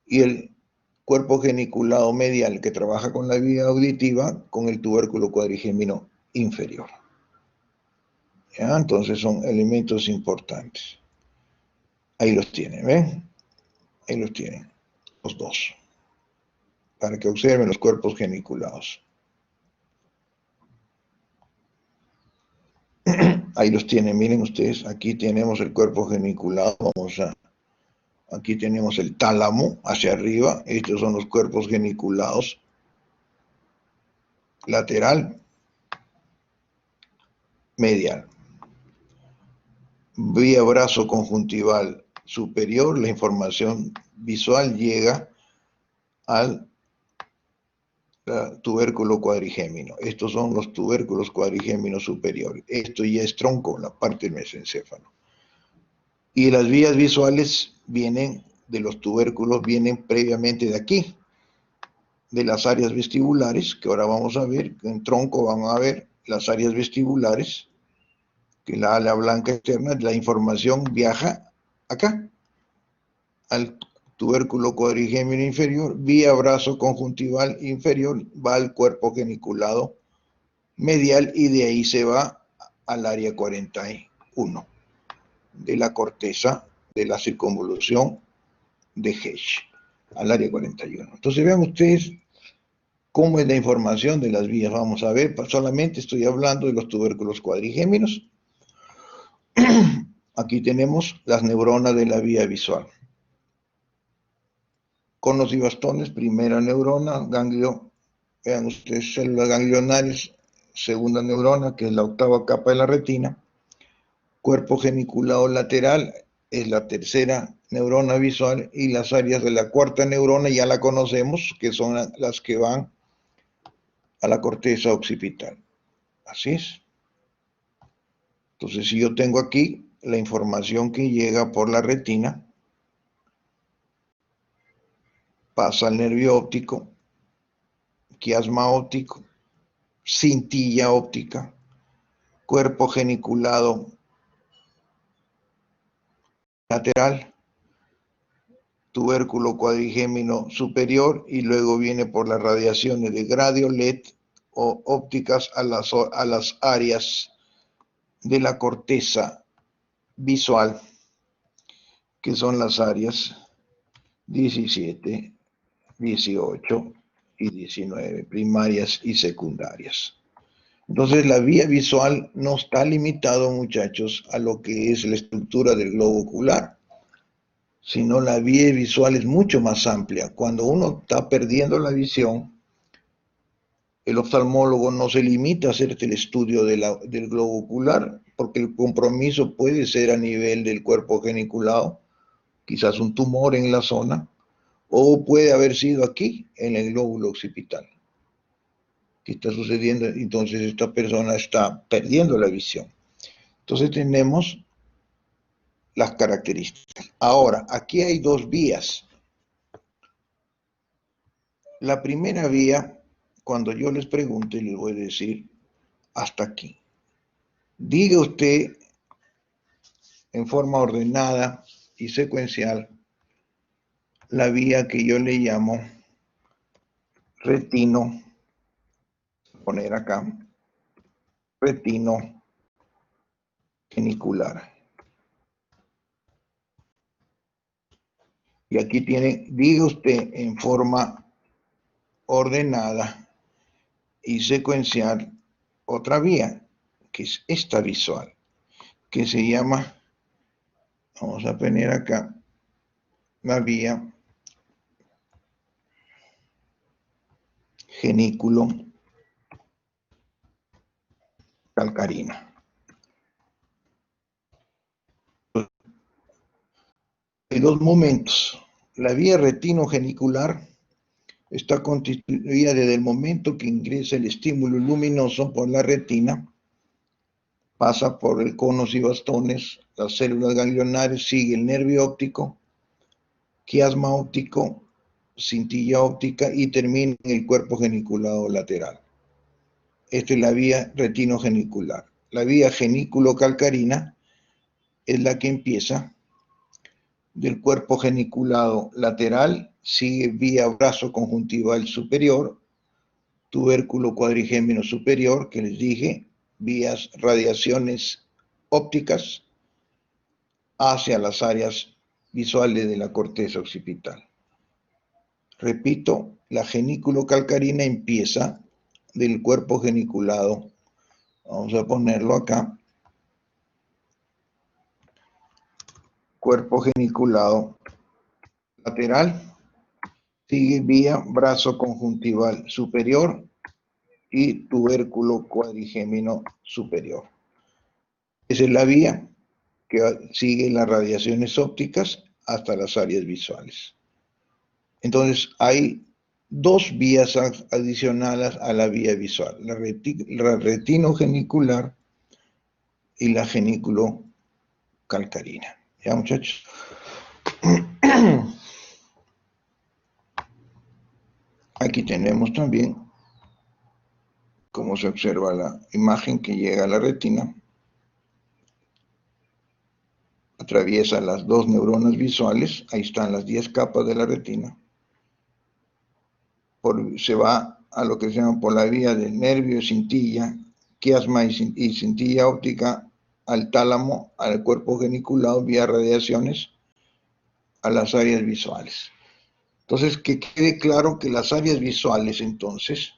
Y el cuerpo geniculado medial que trabaja con la vía auditiva, con el tubérculo cuadrigémino inferior. ¿Ya? Entonces son elementos importantes. Ahí los tienen, ¿ven? Ahí los tienen, los dos. Para que observen los cuerpos geniculados. Ahí los tienen, miren ustedes, aquí tenemos el cuerpo geniculado, aquí tenemos el tálamo hacia arriba, estos son los cuerpos geniculados lateral, medial. Vía brazo conjuntival superior, la información visual llega al tubérculo cuadrigémino. Estos son los tubérculos cuadrigéminos superiores. Esto ya es tronco, la parte del mesencéfalo. Y las vías visuales vienen de los tubérculos, vienen previamente de aquí, de las áreas vestibulares, que ahora vamos a ver, en tronco vamos a ver las áreas vestibulares, que la ala blanca externa, la información viaja acá, al tubérculo cuadrigémino inferior, vía brazo conjuntival inferior, va al cuerpo geniculado medial y de ahí se va al área 41 de la corteza de la circunvolución de Hesch, al área 41. Entonces vean ustedes cómo es la información de las vías. Vamos a ver, solamente estoy hablando de los tubérculos cuadrigéminos. Aquí tenemos las neuronas de la vía visual. Conos y bastones, primera neurona, ganglio, vean ustedes, células ganglionarias, segunda neurona, que es la octava capa de la retina. Cuerpo geniculado lateral es la tercera neurona visual, y las áreas de la cuarta neurona ya la conocemos, que son las que van a la corteza occipital. Así es. Entonces, si yo tengo aquí la información que llega por la retina, pasa al nervio óptico, quiasma óptico, cintilla óptica, cuerpo geniculado lateral, tubérculo cuadrigémino superior, y luego viene por las radiaciones de gradio LED o ópticas a las áreas de la corteza visual, que son las áreas 17, 18 y 19, primarias y secundarias. Entonces la vía visual no está limitado, muchachos, a lo que es la estructura del globo ocular, sino la vía visual es mucho más amplia. Cuando uno está perdiendo la visión, el oftalmólogo no se limita a hacerte el estudio del globo ocular, porque el compromiso puede ser a nivel del cuerpo geniculado, quizás un tumor en la zona, o puede haber sido aquí, en el glóbulo occipital. ¿Qué está sucediendo? Entonces esta persona está perdiendo la visión. Entonces tenemos las características. Ahora, aquí hay dos vías. La primera vía cuando yo les pregunte, les voy a decir hasta aquí. Diga usted en forma ordenada y secuencial la vía que yo le llamo retino, poner acá, retino genicular. Y aquí tiene, diga usted en forma ordenada y secuencial otra vía, que es esta visual, que se llama, vamos a poner acá, la vía genículo calcarina. Hay dos momentos. La vía retinogenicular está constituida desde el momento que ingresa el estímulo luminoso por la retina, pasa por el conos y bastones, las células ganglionares, sigue el nervio óptico, quiasma óptico, cintilla óptica y termina en el cuerpo geniculado lateral. Esta es la vía retinogenicular. La vía genículo-calcarina es la que empieza del cuerpo geniculado lateral, sigue vía brazo conjuntival superior, tubérculo cuadrigémino superior, que les dije, vías radiaciones ópticas hacia las áreas visuales de la corteza occipital. Repito, la genículo-calcarina empieza del cuerpo geniculado, vamos a ponerlo acá, cuerpo geniculado lateral, sigue vía brazo conjuntival superior y tubérculo cuadrigémino superior. Esa es la vía que sigue las radiaciones ópticas hasta las áreas visuales. Entonces hay dos vías adicionales a la vía visual, la retinogenicular y la genículo-calcarina. ¿Ya, muchachos? Aquí tenemos también cómo se observa la imagen que llega a la retina. Atraviesa las dos neuronas visuales, ahí están las 10 capas de la retina. Se va a lo que se llama por la vía del nervio, cintilla, quiasma y cintilla óptica al tálamo, al cuerpo geniculado, vía radiaciones a las áreas visuales. Entonces, que quede claro que las áreas visuales, entonces,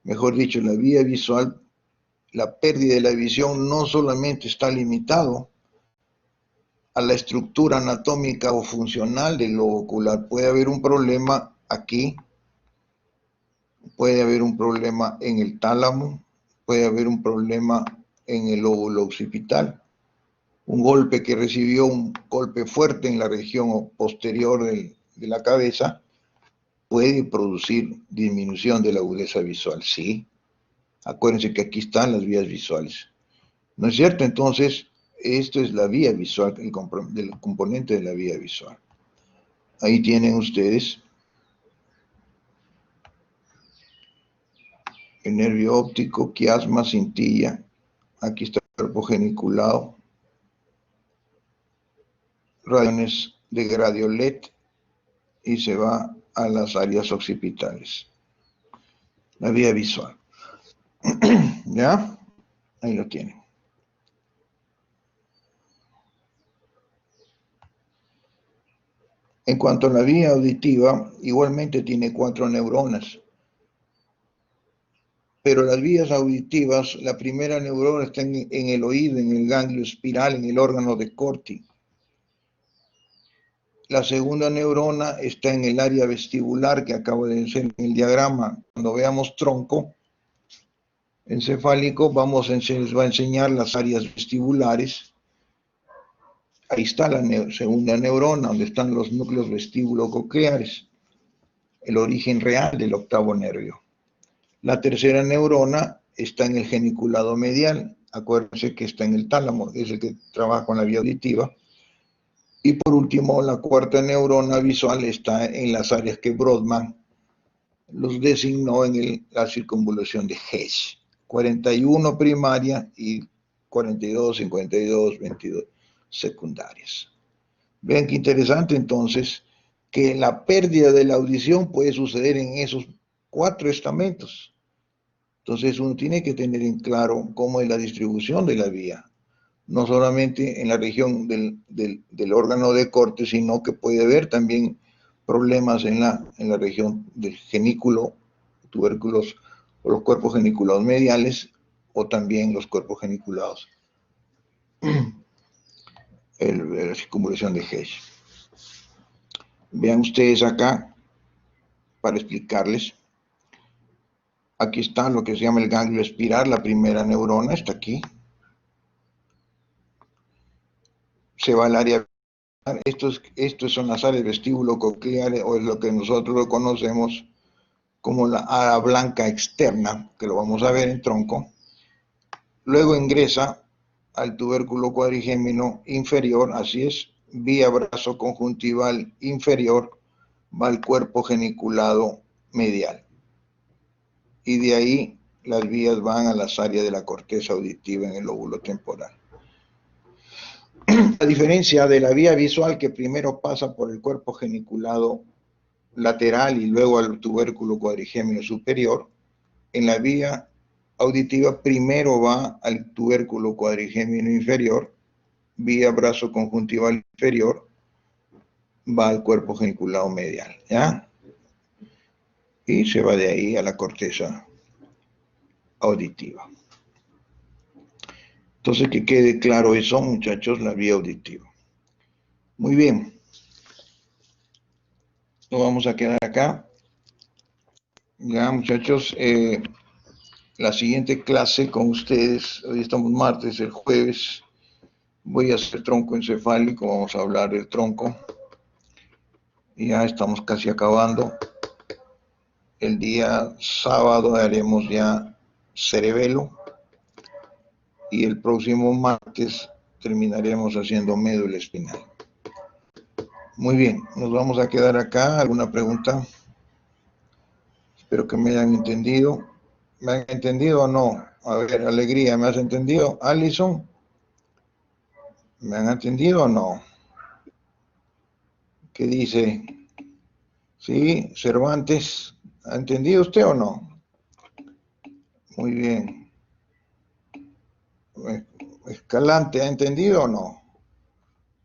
mejor dicho, la vía visual, la pérdida de la visión no solamente está limitado a la estructura anatómica o funcional del lobo ocular. Puede haber un problema aquí, puede haber un problema en el tálamo, puede haber un problema en el lóbulo occipital. Un golpe que recibió, un golpe fuerte en la región posterior de la cabeza, puede producir disminución de la agudeza visual, sí. Acuérdense que aquí están las vías visuales. ¿No es cierto? Entonces, esto es la vía visual, el componente de la vía visual. Ahí tienen ustedes el nervio óptico, quiasma, cintilla. Aquí está el cuerpo geniculado. Radiaciones de gradio LED y se va a las áreas occipitales. La vía visual. ¿Ya? Ahí lo tienen. En cuanto a la vía auditiva, igualmente tiene 4 neuronas. Pero las vías auditivas, la primera neurona está en el oído, en el ganglio espiral, en el órgano de Corti. La segunda neurona está en el área vestibular que acabo de decir en el diagrama. Cuando veamos tronco encefálico, les va a enseñar las áreas vestibulares. Ahí está la segunda neurona, donde están los núcleos vestíbulo-cocleares, el origen real del octavo nervio. La tercera neurona está en el geniculado medial. Acuérdense que está en el tálamo, es el que trabaja con la vía auditiva. Y por último, la cuarta neurona visual está en las áreas que Brodmann los designó en la circunvalación de Hess. 41 primaria y 42, 52, 22 secundarias. Vean qué interesante entonces que la pérdida de la audición puede suceder en esos 4 estamentos. Entonces uno tiene que tener en claro cómo es la distribución de la vía, no solamente en la región del órgano de corte, sino que puede haber también problemas en la región del genículo, tubérculos o los cuerpos geniculados mediales, o también los cuerpos geniculados, la circunvalación de Hess. Vean ustedes acá, para explicarles, aquí está lo que se llama el ganglio espiral, la primera neurona está aquí. Se va al área, estos son las áreas vestíbulo-cocleares, o es lo que nosotros lo conocemos como la área blanca externa, que lo vamos a ver en tronco. Luego ingresa al tubérculo cuadrigémino inferior, así es, vía brazo conjuntival inferior, va al cuerpo geniculado medial. Y de ahí las vías van a las áreas de la corteza auditiva en el lóbulo temporal. A diferencia de la vía visual, que primero pasa por el cuerpo geniculado lateral y luego al tubérculo cuadrigémino superior, en la vía auditiva primero va al tubérculo cuadrigémino inferior, vía brazo conjuntival inferior, va al cuerpo geniculado medial, ¿ya? Y se va de ahí a la corteza auditiva. Entonces, que quede claro eso, muchachos, la vía auditiva. Muy bien. Nos vamos a quedar acá. Ya, muchachos, la siguiente clase con ustedes, hoy estamos martes, el jueves, voy a hacer tronco encefálico, vamos a hablar del tronco. Ya estamos casi acabando. El día sábado haremos ya cerebelo. Y el próximo martes terminaremos haciendo médula espinal. Muy bien, nos vamos a quedar acá. ¿Alguna pregunta? Espero que me hayan entendido. ¿Me han entendido o no? A ver, Alegría, ¿me has entendido? Alison, ¿me han entendido o no? ¿Qué dice? ¿Sí? Cervantes, ¿ha entendido usted o no? Muy bien. Escalante, ¿ha entendido o no?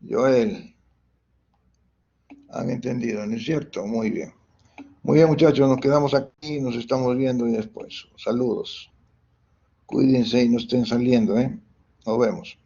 Joel, ¿han entendido? ¿No es cierto? Muy bien. Muy bien, muchachos, nos quedamos aquí, nos estamos viendo y después. Saludos. Cuídense y no estén saliendo, ¿eh? Nos vemos.